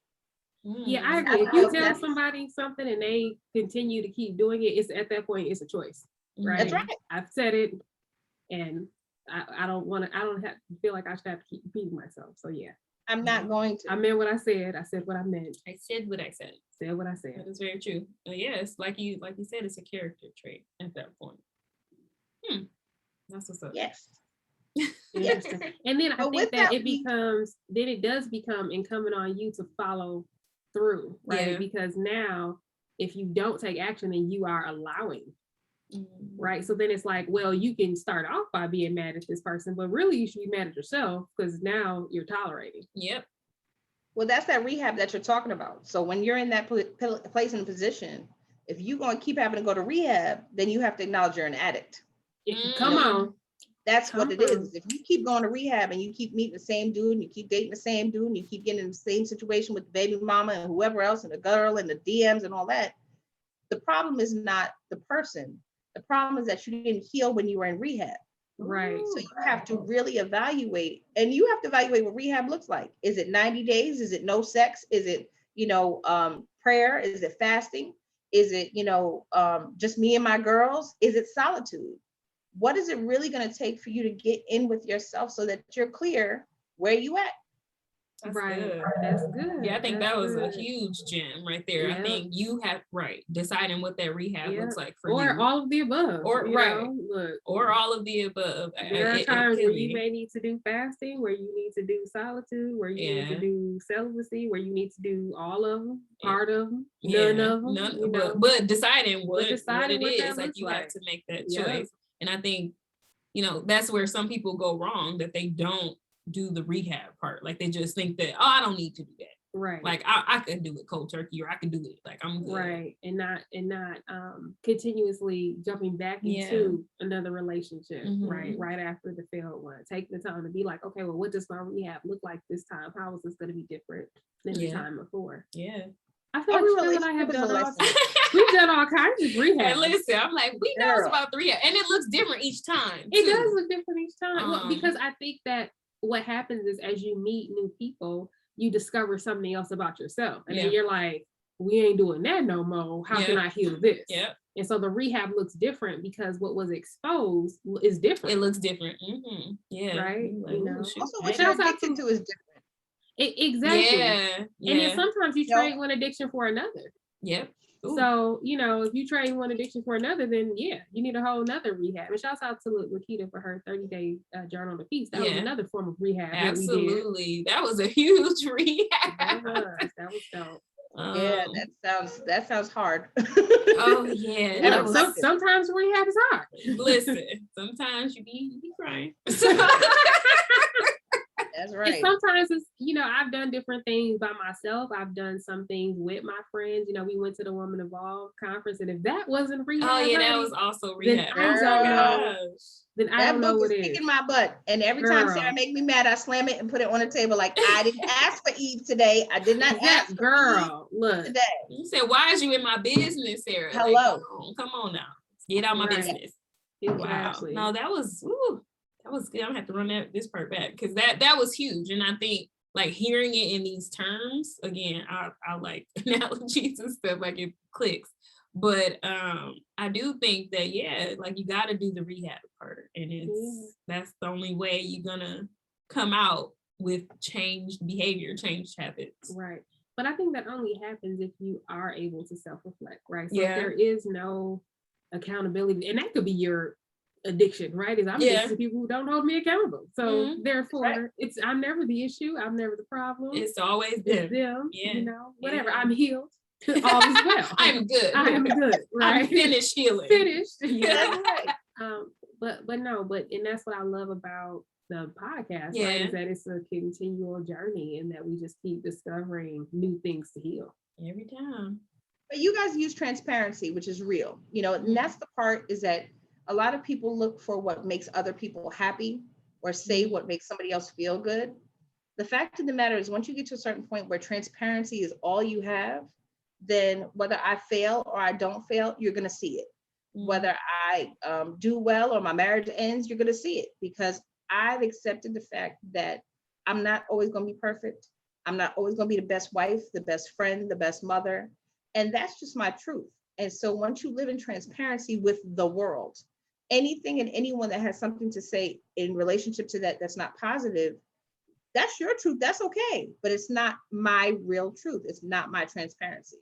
S1: Yeah, I agree. If you tell somebody something and they continue to keep doing it, it's at that point, it's a choice. Right.
S3: That's right.
S1: I've said it, and I don't want to, I don't have to feel like I should have to keep repeating myself. So yeah.
S3: I'm not going to.
S1: I meant what I said. I said what I meant.
S2: I said what I said.
S1: Said what I said.
S2: That is very true. Yes, like you said, it's a character trait at that point. That's what's up.
S3: Yes.
S1: Interesting. And then I think that it does become incumbent on you to follow through, right?
S2: Yeah.
S1: Because now, if you don't take action, then you are allowing. Right. So then it's like, well, you can start off by being mad at this person, but really you should be mad at yourself because now you're tolerating.
S2: Yep.
S3: Well, that's that rehab that you're talking about. So when you're in that place and position, if you're going to keep having to go to rehab, then you have to acknowledge you're an addict.
S1: Come on.
S3: That's what it is. If you keep going to rehab and you keep meeting the same dude and you keep dating the same dude and you keep getting in the same situation with the baby mama and whoever else and the girl and the DMs and all that, the problem is not the person. The problem is that you didn't heal when you were in rehab.
S1: Right.
S3: So you have to really evaluate, and you have to evaluate what rehab looks like. Is it 90 days? Is it no sex? Is it, prayer? Is it fasting? Is it, just me and my girls? Is it solitude? What is it really going to take for you to get in with yourself so that you're clear where you at?
S2: That's
S1: right.
S2: Good.
S1: That's good.
S2: Yeah, I think
S1: That's
S2: that was
S1: good.
S2: a huge gem right there.
S1: Yep.
S2: I think you have deciding what that rehab looks like for you.
S1: Or all of the above.
S2: Or
S1: look.
S2: Or all of the above.
S1: There are times where you may need to do fasting, where you need to do solitude, where you need to do celibacy, where you need to do all of them, part of them, none of them.
S2: But deciding what it is, like you have
S1: like.
S2: to make that choice. And I think, that's where some people go wrong, that they don't do the rehab part. Like they just think that, I don't need to do that.
S1: Right.
S2: Like I can do it cold turkey, or I can do it. Like I'm good.
S1: Right. And not continuously jumping back into another relationship, right after the failed one. Take the time to be like, okay, well, what does my rehab look like this time? How is this going to be different than the time before?
S2: Yeah.
S1: I feel like Phil and I have done we've done all kinds of rehab.
S2: And listen, I'm like, we know about the rehab, and it looks different each time.
S1: It does look different each time. Because I think that what happens is as you meet new people, you discover something else about yourself. And then you're like, we ain't doing that no more. How can I heal this? Yeah. And so the rehab looks different because what was exposed is different.
S2: It looks different. Mm-hmm. Yeah.
S1: Right.
S2: Like,
S3: also, what you're addicted to is different.
S1: Exactly.
S2: Yeah.
S1: And then sometimes you trade one addiction for another.
S2: Yep. Ooh.
S1: So, if you trade one addiction for another, then you need a whole nother rehab. And shouts out to Lakita for her 30-day journal on the peace. That was another form of rehab.
S2: Absolutely. That was a huge rehab.
S1: That was dope.
S3: Yeah, that sounds hard.
S2: Oh yeah.
S1: Sometimes rehab is hard.
S2: Listen, sometimes you be crying.
S3: That's right.
S1: And sometimes it's, I've done different things by myself. I've done some things with my friends. We went to the Woman Evolve conference, and if that wasn't rehab,
S2: that was also rehab.
S1: Then I don't know what it is.
S3: Kicking my butt, and every time Sarah make me mad, I slam it and put it on the table. Like, I didn't ask for Eve today. I did not ask for Eve
S1: look
S3: today.
S2: You said, "Why is you in my business, Sarah?"
S3: Hello,
S2: like, come on now, get out my business.
S1: Exactly.
S2: Wow. No, that was good. I'm gonna have to run this part back because that was huge. And I think like hearing it in these terms, again, I like analogies and stuff, like it clicks. But I do think that like you gotta do the rehab part. And that's the only way you're gonna come out with changed behavior, changed habits.
S1: Right. But I think that only happens if you are able to self-reflect, right? So
S2: Yeah.
S1: if there is no accountability, and that could be your addiction, right? Is I'm addicted to people who don't hold me accountable. So therefore, I'm never the issue. I'm never the problem.
S2: It's always
S1: them. You know, whatever. I'm healed. All is well.
S2: I'm good.
S1: I am good. Right.
S2: I'm finished healing.
S1: Finished. Yeah. But and that's what I love about the podcast, right? Is that it's a continual journey and that we just keep discovering new things to heal
S2: every time.
S3: But you guys use transparency, which is real, you know, and that's the part is that a lot of people look for what makes other people happy or say what makes somebody else feel good. The fact of the matter is once you get to a certain point where transparency is all you have, then whether I fail or I don't fail, you're going to see it. Whether I do well or my marriage ends, you're going to see it because I've accepted the fact that I'm not always going to be perfect. I'm not always going to be the best wife, the best friend, the best mother. And that's just my truth. And so once you live in transparency with the world, anything and anyone that has something to say in relationship to that that's not positive, that's your truth. That's okay. But it's not my real truth. It's not my transparency.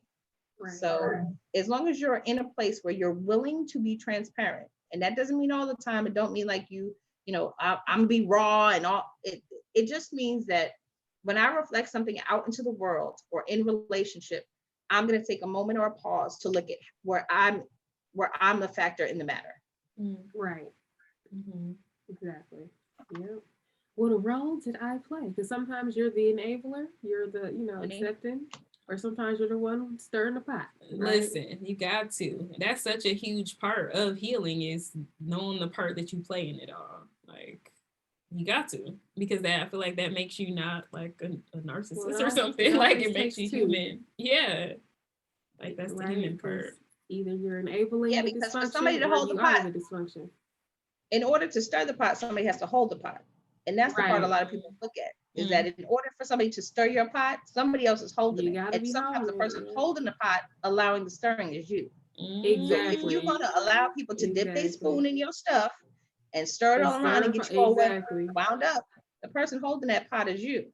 S3: Right. So as long as you're in a place where you're willing to be transparent, and that doesn't mean all the time, it don't mean like you know, I'm gonna be raw and all, it just means that when I reflect something out into the world or in relationship, I'm gonna take a moment or a pause to look at where I'm the factor in the matter.
S1: Right. Exactly. Yeah. What role did I play? Because sometimes you're the enabler, you're the, accepting, or sometimes you're the one stirring the pot. Right?
S2: Listen, you got to. That's such a huge part of healing is knowing the part that you play in it all. Like, you got to, because I feel like that makes you not like a narcissist or something. Like it makes you human. Yeah. Like that's the human part.
S1: Either you're enabling the
S3: because
S1: dysfunction
S3: for somebody to hold the pot,
S1: dysfunction.
S3: In order to stir the pot, somebody has to hold the pot. And that's the part a lot of people look at, is that in order for somebody to stir your pot, somebody else is holding it. And sometimes the person holding the pot, allowing the stirring is you.
S1: Exactly.
S3: So if you're going to allow people to dip their spoon in your stuff and stir it all around and get you all wound up, the person holding that pot is you.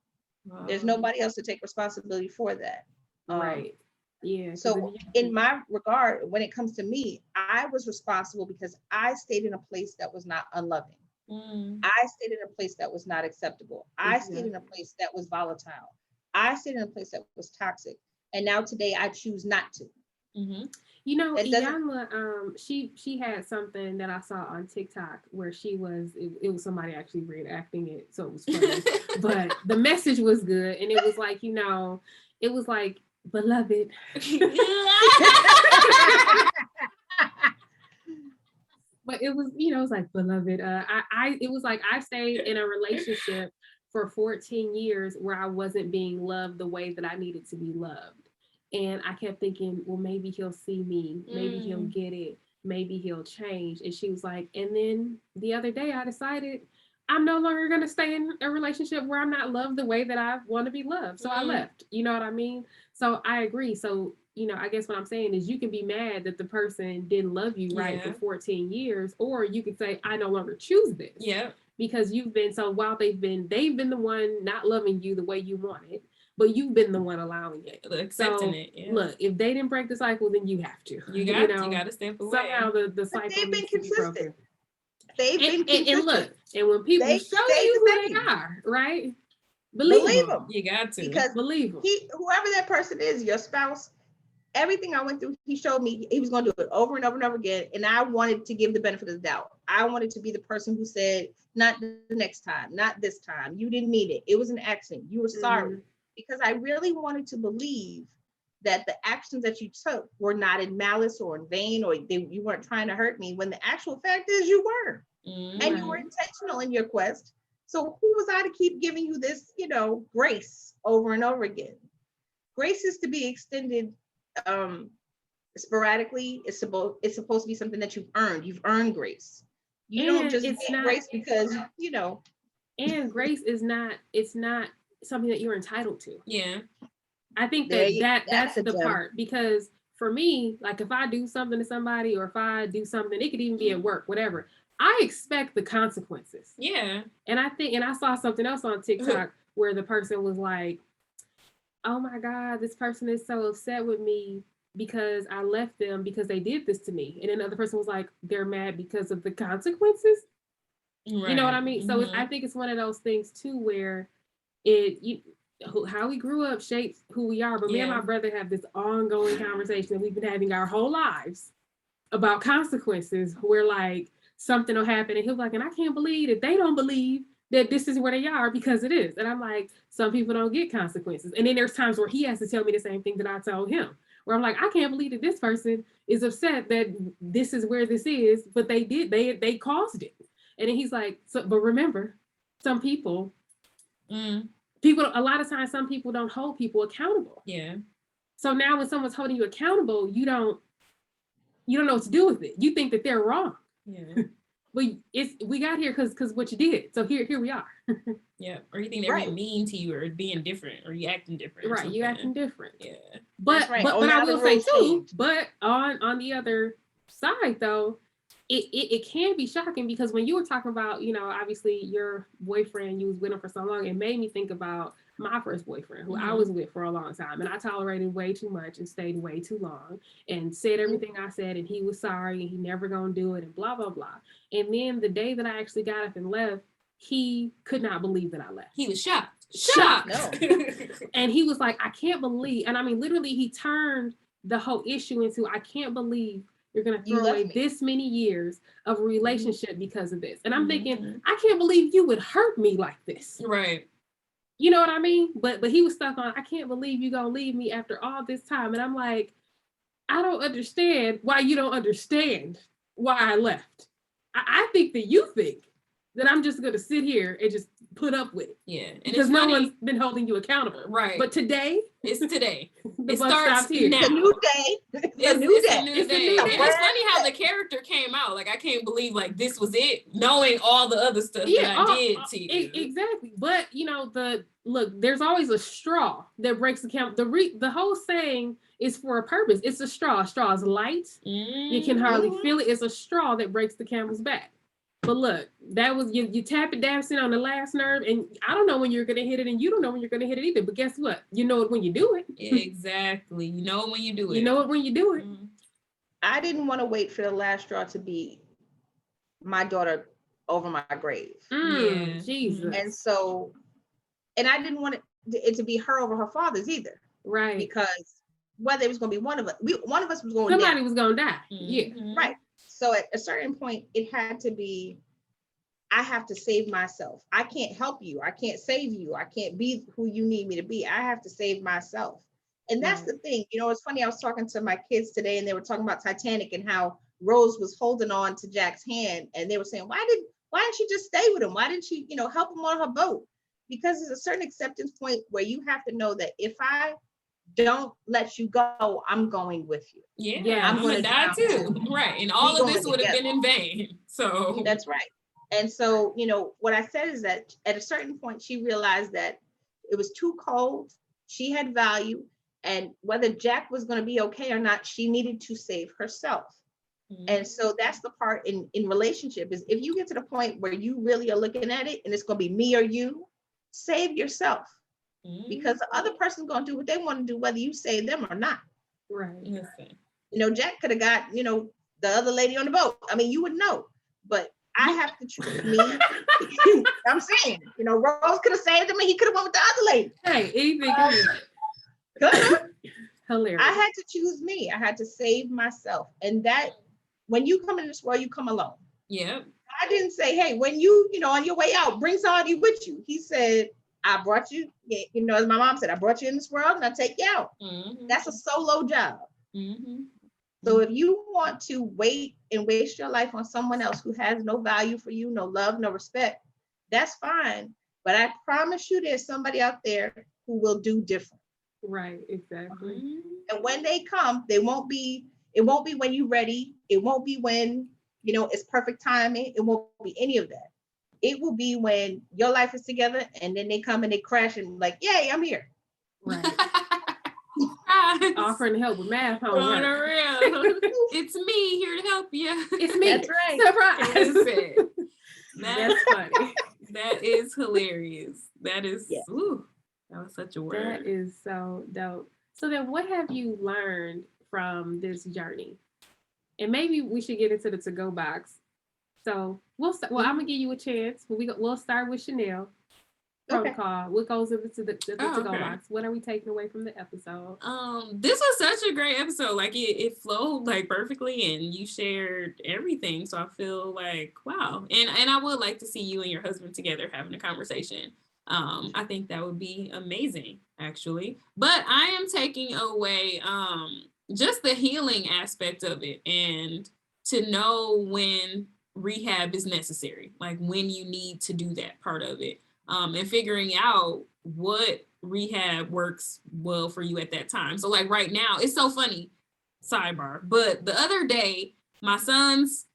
S3: Wow. There's nobody else to take responsibility for that.
S1: Right. Yeah.
S3: So in my regard, when it comes to me, I was responsible because I stayed in a place that was not unloving. I stayed in a place that was not acceptable. I stayed in a place that was volatile. I stayed in a place that was toxic. And now today I choose not to.
S1: You know, Iyanla, she had something that I saw on TikTok where she was, it was somebody actually reenacting it. So it was funny, but the message was good. And it was like, it was like, beloved. But it was, it was like, beloved, it was like, I stayed in a relationship for 14 years where I wasn't being loved the way that I needed to be loved. And I kept thinking, well, maybe he'll see me, maybe he'll get it, maybe he'll change. And she was like, and then the other day I decided I'm no longer going to stay in a relationship where I'm not loved the way that I want to be loved. So I left, you know what I mean? So I agree. So, I guess what I'm saying is you can be mad that the person didn't love you for 14 years, or you could say, I no longer choose this. Yeah. Because you've been, so while they've been the one not loving you the way you wanted, but you've been the one allowing it.
S2: Accepting it. Yeah.
S1: Look, if they didn't break the cycle, then you have to.
S2: You got to step away.
S1: Somehow the cycle
S3: they've been
S1: needs to be broken.
S3: They've been consistent.
S1: And look, and when people show you who they are, right? Believe them.
S2: You got to.
S3: Because
S1: believe them.
S3: Whoever that person is, your spouse, everything I went through, he showed me he was going to do it over and over and over again. And I wanted to give the benefit of the doubt. I wanted to be the person who said, not the next time, not this time. You didn't mean it. It was an accident. You were sorry. Because I really wanted to believe that the actions that you took were not in malice or in vain, or you weren't trying to hurt me, when the actual fact is you were. And you were intentional in your quest. So who was I to keep giving you this, grace over and over again? Grace is to be extended sporadically. It's supposed to be something that you've earned. You've earned grace. You don't just get grace because,
S1: And grace is not, it's not something that you're entitled to.
S2: Yeah.
S1: I think that's the part, because for me, like if I do something to somebody, or if I do something, it could even be at work, whatever. I expect the consequences.
S2: Yeah.
S1: And I saw something else on TikTok where the person was like, oh my God, this person is so upset with me because I left them because they did this to me. And then the other person was like, they're mad because of the consequences. Right. You know what I mean? So I think it's one of those things too where how we grew up shapes who we are. But me and my brother have this ongoing conversation that we've been having our whole lives about consequences where like something will happen and he'll be like, and I can't believe that they don't believe that this is where they are because it is. And I'm like, some people don't get consequences. And then there's times where he has to tell me the same thing that I told him, where I'm like, I can't believe that this person is upset that this is where this is, but they caused it. And then he's like, but remember, some people, a lot of times, some people don't hold people accountable. Yeah. So now when someone's holding you accountable, you don't know what to do with it. You think that they're wrong. Yeah. But we got here because what you did. So here we are.
S2: Yeah. Or you think they're being mean to you or being different or you acting different.
S1: Right. You acting different.
S2: Yeah.
S1: But I will say too, but on the other side though, it can be shocking because when you were talking about, obviously your boyfriend, you was with him for so long, it made me think about my first boyfriend who I was with for a long time. And I tolerated way too much and stayed way too long and said everything I said and he was sorry and he never gonna do it and blah, blah, blah. And then the day that I actually got up and left, he could not believe that I left.
S2: He was shocked. No.
S1: And he was like, I can't believe. And I mean, literally he turned the whole issue into, I can't believe you're going to throw away this many years of a relationship because of this. And I'm thinking, I can't believe you would hurt me like this.
S2: Right.
S1: You know what I mean? But he was stuck on, I can't believe you're going to leave me after all this time. And I'm like, I don't understand why you don't understand why I left. I think that you think that I'm just going to sit here and just put up with it.
S2: Yeah. And
S1: because no one's been holding you accountable.
S2: Right.
S1: But today.
S2: It's today.
S1: It starts
S2: here.
S3: It's a new day.
S2: It's a new day. And it's funny how the character came out. Like, I can't believe, like, this was it, knowing all the other stuff that I did to you.
S1: Exactly. But, there's always a straw that breaks the camel. The whole saying is for a purpose. It's a straw. A straw is light. You can hardly feel it. It's a straw that breaks the camel's back. But look, that was you tap it dancing on the last nerve, and I don't know when you're gonna hit it, and you don't know when you're gonna hit it either. But guess what? You know it when you do it.
S2: Exactly. You know it when you do it.
S1: You know it when you do it.
S3: I didn't want to wait for the last straw to be my daughter over my grave.
S1: Yeah. Jesus.
S3: And so, and I didn't want it to be her over her father's either.
S1: Right.
S3: Because whether it was going to be one of us was going
S1: Somebody was going to die. Yeah.
S3: Right. So at a certain point, it had to be, I have to save myself. I can't help you. I can't save you. I can't be who you need me to be. I have to save myself. And that's the thing. It's funny. I was talking to my kids today and they were talking about Titanic and how Rose was holding on to Jack's hand. And they were saying, why didn't she just stay with him? Why didn't she, help him on her boat? Because there's a certain acceptance point where you have to know that if I don't let you go, I'm going with you.
S2: Yeah, I'm gonna die too. Right. And all of this would have been in vain. So
S3: that's right. And so, what I said is that at a certain point, she realized that it was too cold. She had value. And whether Jack was going to be okay or not, she needed to save herself. And so that's the part in relationship is if you get to the point where you really are looking at it and it's going to be me or you, save yourself. Because the other person's going to do what they want to do, whether you save them or not.
S1: Right.
S3: Jack could have got, the other lady on the boat. I mean, you would know, but I have to choose me. I'm saying, Rose could have saved him and he could have went with the other lady.
S1: Hey, anything. Hilarious.
S3: I had to choose me. I had to save myself. And that, when you come in this world, you come alone.
S2: Yeah.
S3: I didn't say, hey, when you, on your way out, bring somebody with you. He said, I brought you, as my mom said, I brought you in this world and I take you out. That's a solo job. So if you want to wait and waste your life on someone else who has no value for you, no love, no respect, that's fine. But I promise you there's somebody out there who will do different.
S1: Right, exactly.
S3: And when they come, it won't be when you're ready. It won't be when, it's perfect timing. It won't be any of that. It will be when your life is together and then they come and they crash and like, yay, I'm here.
S1: Right.
S2: guys.
S1: Offering to help with math
S2: On the
S1: homework.
S2: real. It's me here to help you.
S1: It's me.
S3: That's right.
S1: Surprise.
S2: Listen,
S1: That's funny.
S2: that is hilarious. That is,
S3: Yeah.
S2: ooh, that was such a word.
S1: That is so dope. So then what have you learned from this journey? And maybe we should get into the to-go box. So I'm gonna give you a chance. We'll start with Chanel. Protocol. What goes into the to-go box? What are we taking away from the episode?
S2: This was such a great episode. Like it flowed like perfectly, and you shared everything. So I feel like wow. And I would like to see you and your husband together having a conversation. I think that would be amazing, actually. But I am taking away just the healing aspect of it, and to know when rehab is necessary, like when you need to do that part of it. And figuring out what rehab works well for you at that time. So like right now, it's so funny, sidebar, but the other day, my son's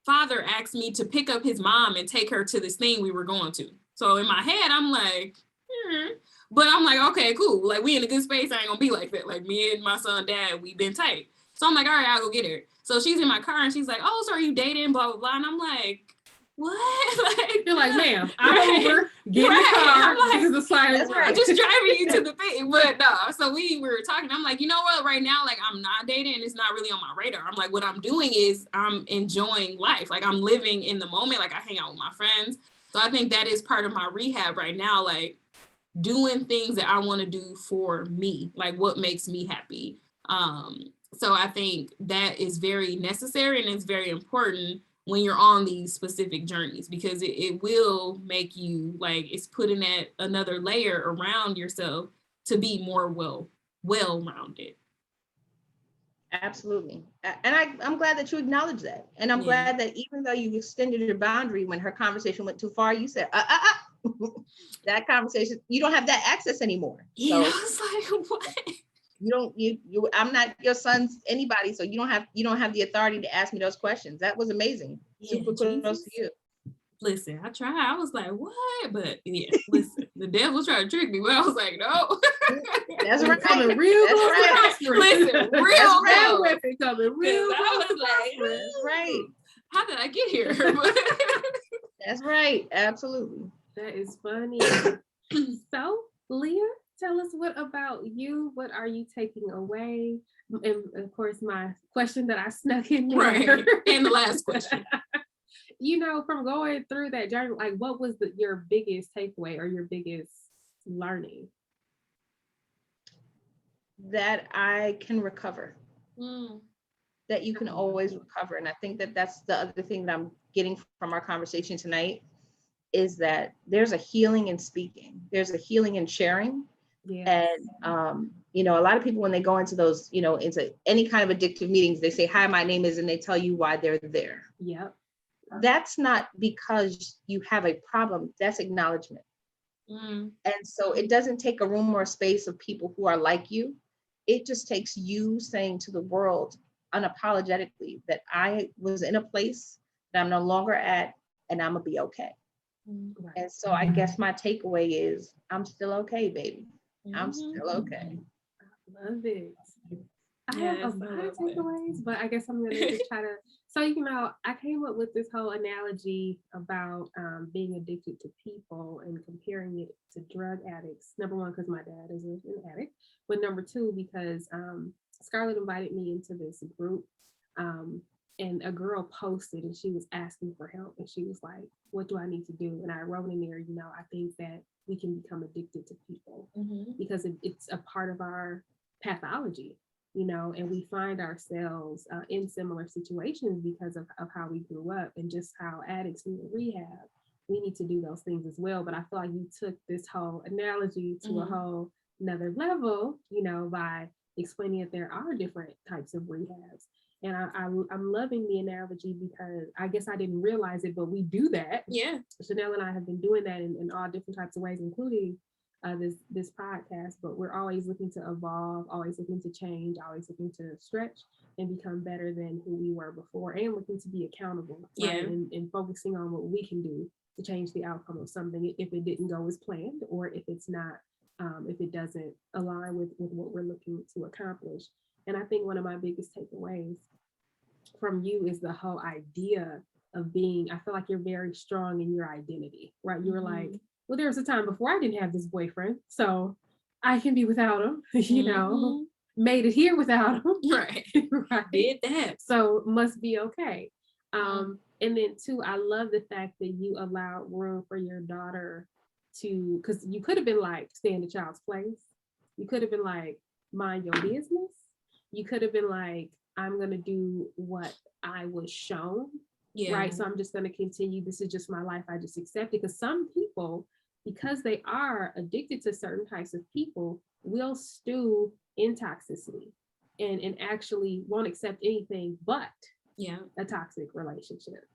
S2: father asked me to pick up his mom and take her to this thing we were going to. So in my head, I'm like, but I'm like, okay, cool. Like we in a good space. I ain't gonna be like that. Like me and my son, dad, we've been tight. So I'm like, all right, I'll go get her. So she's in my car and she's like, oh, so are you dating? Blah, blah, blah. And I'm like, what? Like,
S1: you're like, ma'am, I'm over. Get in the car.
S2: I'm like,
S1: this is a sign.
S2: I'm just driving you to the thing. But no, so we were talking. I'm like, you know what? Right now, like I'm not dating. And it's not really on my radar. I'm like, what I'm doing is I'm enjoying life. Like I'm living in the moment. Like I hang out with my friends. So I think that is part of my rehab right now. Like doing things that I want to do for me. Like what makes me happy. So I think that is very necessary and it's very important when you're on these specific journeys, because it will make you like, it's putting that another layer around yourself to be more well-rounded.
S3: Absolutely. And I'm glad that you acknowledge that. And I'm glad that even though you extended your boundary when her conversation went too far, you said, that conversation, you don't have that access anymore.
S2: Yeah,
S3: So,
S2: I was like, what?
S3: You I'm not your son's anybody, so you don't have the authority to ask me those questions. That was amazing.
S2: Yeah,
S3: Super kudos to you.
S2: Listen, I tried. I was like, what? But yeah, listen, the devil tried to trick me, but I was like, no.
S3: That's right.
S1: Coming real
S3: That's
S1: close
S3: right.
S1: to prospering.
S2: Listen, real
S3: That's
S2: close.
S1: Weapon coming real
S2: I
S1: close to
S2: was like,
S1: prospering.
S3: That's right.
S2: How did I get here?
S3: That's right. Absolutely.
S1: That is funny. So, Leah, tell us, what about you? What are you taking away? And of course, my question that I snuck in there.
S2: Right. And the last question.
S1: You know, from going through that journey, like what was your biggest takeaway or your biggest learning?
S3: That I can recover. That you can always recover. And I think that that's the other thing that I'm getting from our conversation tonight, is that there's a healing in speaking. There's a healing in sharing. Yeah. And, you know, a lot of people, when they go into those, you know, into any kind of addictive meetings, they say, hi, my name is, and they tell you why they're there.
S1: Yep.
S3: That's not because you have a problem. That's acknowledgement. And so it doesn't take a room or a space of people who are like you. It just takes you saying to the world unapologetically that I was in a place that I'm no longer at, and I'm gonna be okay. Right. And so I guess my takeaway is I'm still okay, baby. I'm still okay.
S1: I love it. I have a lot of takeaways, but I guess I'm gonna just try to. So, you know, I came up with this whole analogy about being addicted to people and comparing it to drug addicts. Number one, because my dad is an addict, but number two, because Scarlett invited me into this group, and a girl posted and she was asking for help, and she was like, what do I need to do? And I wrote in there, you know, I think that we can become addicted to people because it's a part of our pathology. You know, and we find ourselves in similar situations because of how we grew up, and just how addicts need rehab. We need to do those things as well. But I feel like you took this whole analogy to a whole another level, you know, by explaining that there are different types of rehabs. And I'm loving the analogy because I guess I didn't realize it, but we do that. Yeah. Chanel and I have been doing that in all different types of ways, including this podcast, but we're always looking to evolve, always looking to change, always looking to stretch and become better than who we were before, and looking to be accountable, right? And focusing on what we can do to change the outcome of something if it didn't go as planned, or if it's not if it doesn't align with what we're looking to accomplish. And I think one of my biggest takeaways from you is the whole idea of being, I feel like you're very strong in your identity, right? You were like, well, there was a time before I didn't have this boyfriend, so I can be without him, you know, made it here without him.
S2: Right.
S1: Right.
S2: Did that.
S1: So must be okay. And then too, I love the fact that you allowed room for your daughter to, because you could have been like, stay in the child's place. You could have been like, mind your business. You could have been like, I'm going to do what I was shown. Yeah. Right. So I'm just going to continue. This is just my life. I just accept it. Because some people, because they are addicted to certain types of people, will stew in toxicity and actually won't accept anything but a toxic relationship.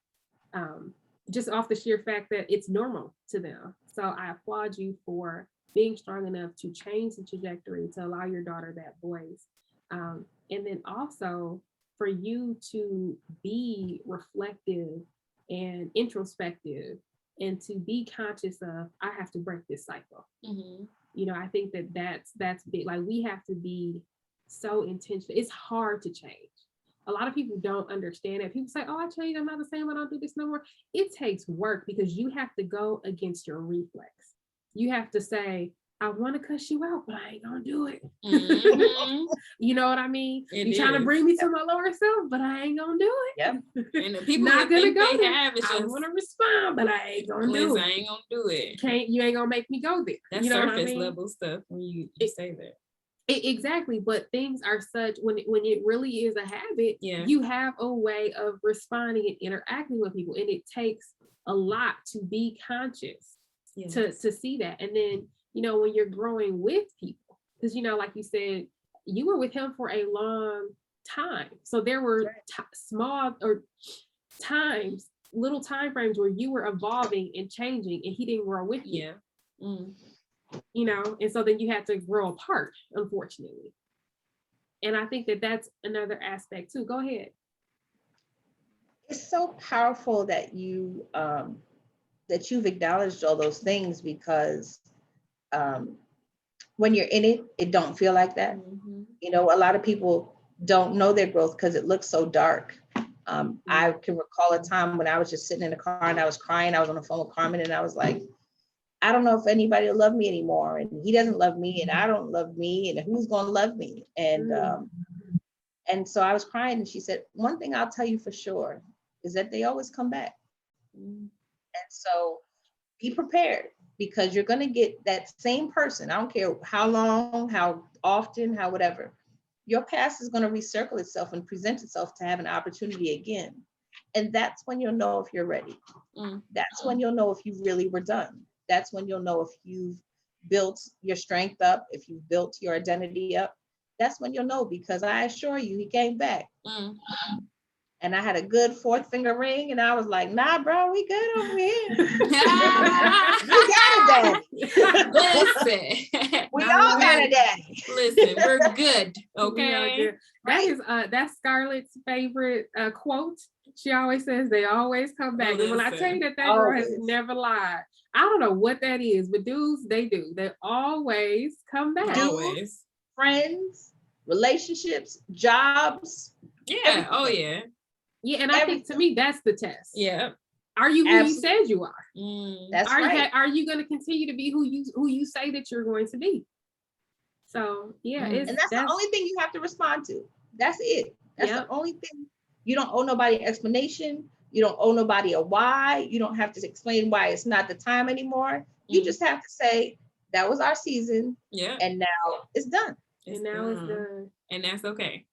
S1: Just off the sheer fact that it's normal to them. So I applaud you for being strong enough to change the trajectory to allow your daughter that voice. And then also for you to be reflective and introspective and to be conscious of, I have to break this cycle. You know, I think that that's big. Like, we have to be so intentional. It's hard to change. A lot of people don't understand it. People say, oh, I changed. I'm not the same. I don't do this no more. It takes work because you have to go against your reflex. You have to say, I want to cuss you out, but I ain't gonna do it. You know what I mean? You're trying to bring me to my lower self, but I ain't gonna do it.
S3: Yep.
S2: And the people
S1: not gonna go there. I
S2: just
S1: want to respond, but I ain't gonna do it.
S2: I ain't gonna do it.
S1: You ain't gonna make me go there.
S2: That's,
S1: you know
S2: surface
S1: what I mean?
S2: level stuff when you say that.
S1: Exactly, but things are such, when it really is a habit, you have a way of responding and interacting with people, and it takes a lot to be conscious to see that. And then, you know, when you're growing with people, because, you know, like you said, you were with him for a long time, so there were small or times, little time frames where you were evolving and changing, and he didn't grow with you. You know, and so then you had to grow apart, unfortunately. And I think that that's another aspect too. Go ahead.
S4: It's so powerful that you that you've acknowledged all those things, because when you're in it, it don't feel like that. You know, a lot of people don't know their growth because it looks so dark. I can recall a time when I was just sitting in the car and I was crying. I was on the phone with Carmen and I was like, I don't know if anybody will love me anymore, and he doesn't love me, and I don't love me, and who's going to love me? And so I was crying, and she said, one thing I'll tell you for sure is that they always come back. And so be prepared, because you're going to get that same person. I don't care how long, how often, how whatever. Your past is going to recircle itself and present itself to have an opportunity again. And that's when you'll know if you're ready. That's when you'll know if you really were done. That's when you'll know if you've built your strength up, if you've built your identity up. That's when you'll know, because I assure you, he came back. And I had a good fourth finger ring, and I was like, nah, bro, we good over here. We got a daddy.
S2: Listen.
S4: We all got a daddy.
S2: Listen, we're good. Okay.
S1: That's Scarlett's favorite quote. She always says they always come back. And when I tell you that girl has never lied, I don't know what that is, but dudes, they do. They always come back.
S4: Always. Friends, relationships, jobs.
S2: Yeah.
S4: Everything.
S2: Oh, yeah.
S1: Yeah, and I think to me that's the test.
S2: Yeah.
S1: Are you who you said you are?
S4: That's right.
S1: Are you going to continue to be who you say that you're going to be? So yeah,
S4: and that's the only thing you have to respond to. That's it. That's the only thing. You don't owe nobody an explanation. You don't owe nobody a why. You don't have to explain why it's not the time anymore. You just have to say, that was our season. Yeah. And now it's done.
S1: It's done.
S2: And that's okay.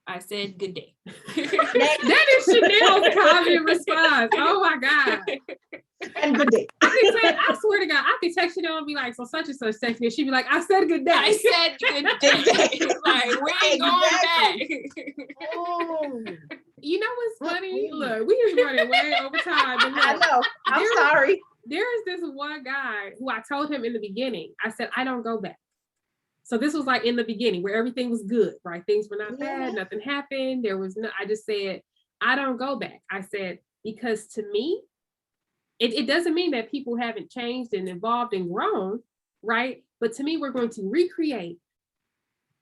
S2: I said good day.
S1: That is Chanel's common response. Oh my God.
S4: And good day.
S1: I swear to God, I could text Chanel and be like, so such and such text me. She'd be like, I said good day.
S2: I said good day. Like, we ain't going back.
S1: You know what's funny? Look, we just running way over time. But look,
S4: I know. I'm sorry.
S1: There is this one guy who I told him in the beginning, I said, I don't go back. So this was like in the beginning where everything was good, right? Things were not bad. Nothing happened. I just said, I don't go back. I said, because to me, it doesn't mean that people haven't changed and evolved and grown, right? But to me, we're going to recreate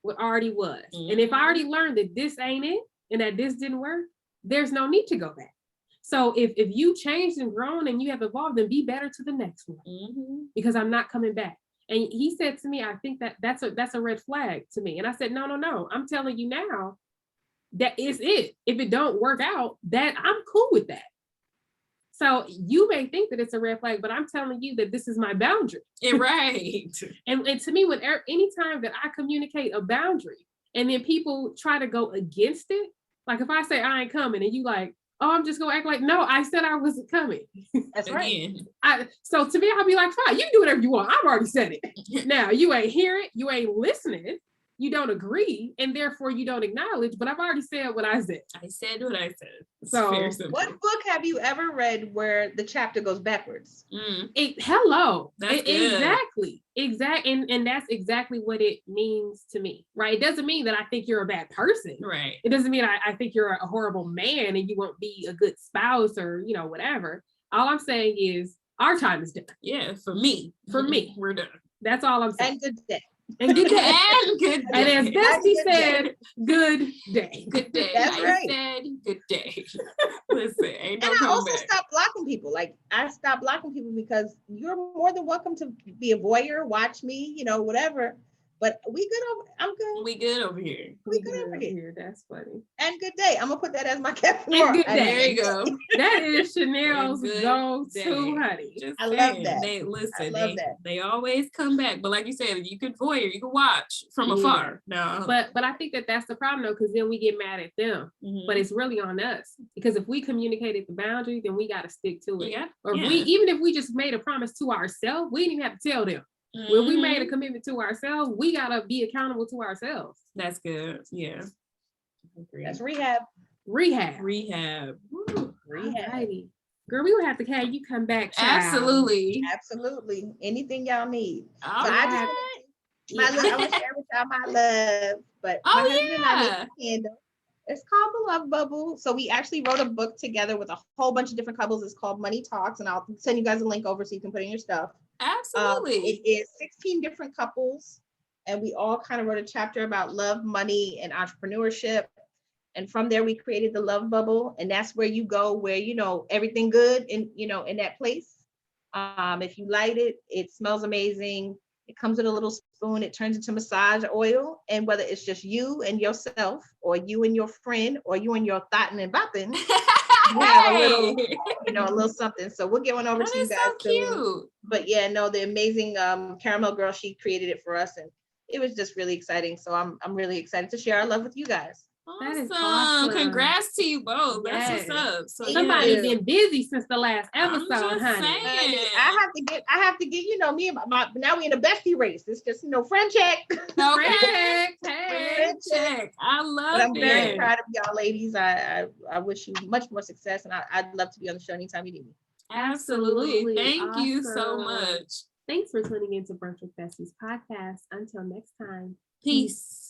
S1: what already was. And if I already learned that this ain't it and that this didn't work, there's no need to go back. So if you changed and grown and you have evolved, then be better to the next one, because I'm not coming back. And he said to me, I think that's a red flag to me. And I said, no. I'm telling you now that is it. If it don't work out, that I'm cool with that. So you may think that it's a red flag, but I'm telling you that this is my boundary.
S2: Right.
S1: And to me, anytime that I communicate a boundary and then people try to go against it, like if I say I ain't coming and you like, oh, I'm just gonna act like, no, I said I wasn't coming.
S3: That's right.
S1: So to me, I'll be like, fine, you do whatever you want. I've already said it. Now you ain't hear it, you ain't listening, you don't agree, and therefore you don't acknowledge, but I've already said what I said.
S2: I said what I said. It's
S1: So
S2: very simple.
S4: What book have you ever read where the chapter goes backwards?
S1: Hello.
S2: That's
S1: Exactly. And that's exactly what it means to me, right? It doesn't mean that I think you're a bad person.
S2: Right.
S1: It doesn't mean I think you're a horrible man and you won't be a good spouse or, whatever. All I'm saying is our time is done.
S2: Yeah, for me. We're done.
S1: That's all I'm saying.
S4: And good day.
S1: And good day.
S2: And good day.
S1: And as Bestie said, good day.
S2: Good day.
S4: That's
S2: I
S4: right.
S2: said good day. Listen, ain't no
S4: And I also
S2: comeback.
S4: stopped blocking people. Like I stopped blocking people because you're more than welcome to be a voyeur, watch me, whatever. But we good over. I'm good.
S2: We good over here.
S4: We good over here.
S1: That's funny.
S4: And good day. I'm gonna put that as my caption.
S1: And good day.
S2: There you go.
S1: That is Chanel's
S2: Good
S1: go-to,
S2: day.
S1: honey.
S2: Just
S4: I love
S2: saying,
S4: that.
S2: They listen.
S4: I love that.
S2: They always come back. But like you said, you could voyeur, you could watch from afar. No.
S1: But I think that's the problem though, because then we get mad at them. But it's really on us, because if we communicated the boundary, then we got to stick to it.
S2: Yeah.
S1: Or even if we just made a promise to ourselves, we didn't even have to tell them. When we made a commitment to ourselves, we gotta be accountable to ourselves.
S2: That's good. Yeah.
S4: That's rehab.
S1: Rehab.
S2: Woo.
S4: Rehab.
S1: Alrighty. Girl, we would have to have you come back. Child.
S2: Absolutely.
S4: Absolutely. Anything y'all need.
S2: All
S4: So
S2: right.
S4: I want to share with y'all my love. But
S2: Oh,
S4: my husband and I
S2: yeah.
S4: made a candle. It's called The Love Bubble. So we actually wrote a book together with a whole bunch of different couples. It's called Money Talks, and I'll send you guys a link over so you can put in your stuff.
S2: Absolutely.
S4: It is 16 different couples, and we all kind of wrote a chapter about love, money, and entrepreneurship. And from there, we created the Love Bubble, and that's where you go, where everything good in that place. If you light it, it smells amazing. It comes with a little spoon. It turns into massage oil, and whether it's just you and yourself, or you and your friend, or you and your thottin' and boppin', you have a little something. So we'll get one over to you guys.
S2: So cute.
S4: Soon. But yeah, no, the amazing caramel girl, she created it for us, and it was just really exciting. So I'm really excited to share our love with you guys.
S1: That is
S2: Awesome.
S1: awesome.
S2: Congrats to you both.
S1: Yes.
S2: That's what's up. So
S1: Somebody's been busy since the last episode,
S2: I'm just
S1: honey.
S2: saying.
S4: I have to get me and my now we in a bestie race. It's just friend check.
S2: Okay.
S1: Hey.
S2: Check. I love
S4: But I'm very
S2: it.
S4: proud of y'all ladies. I wish you much more success, and I'd love to be on the show anytime you need me.
S2: Absolutely. Thank you so
S1: Awesome.
S2: much.
S1: Thanks for tuning in to Brunch with Besties podcast. Until next time.
S2: Peace.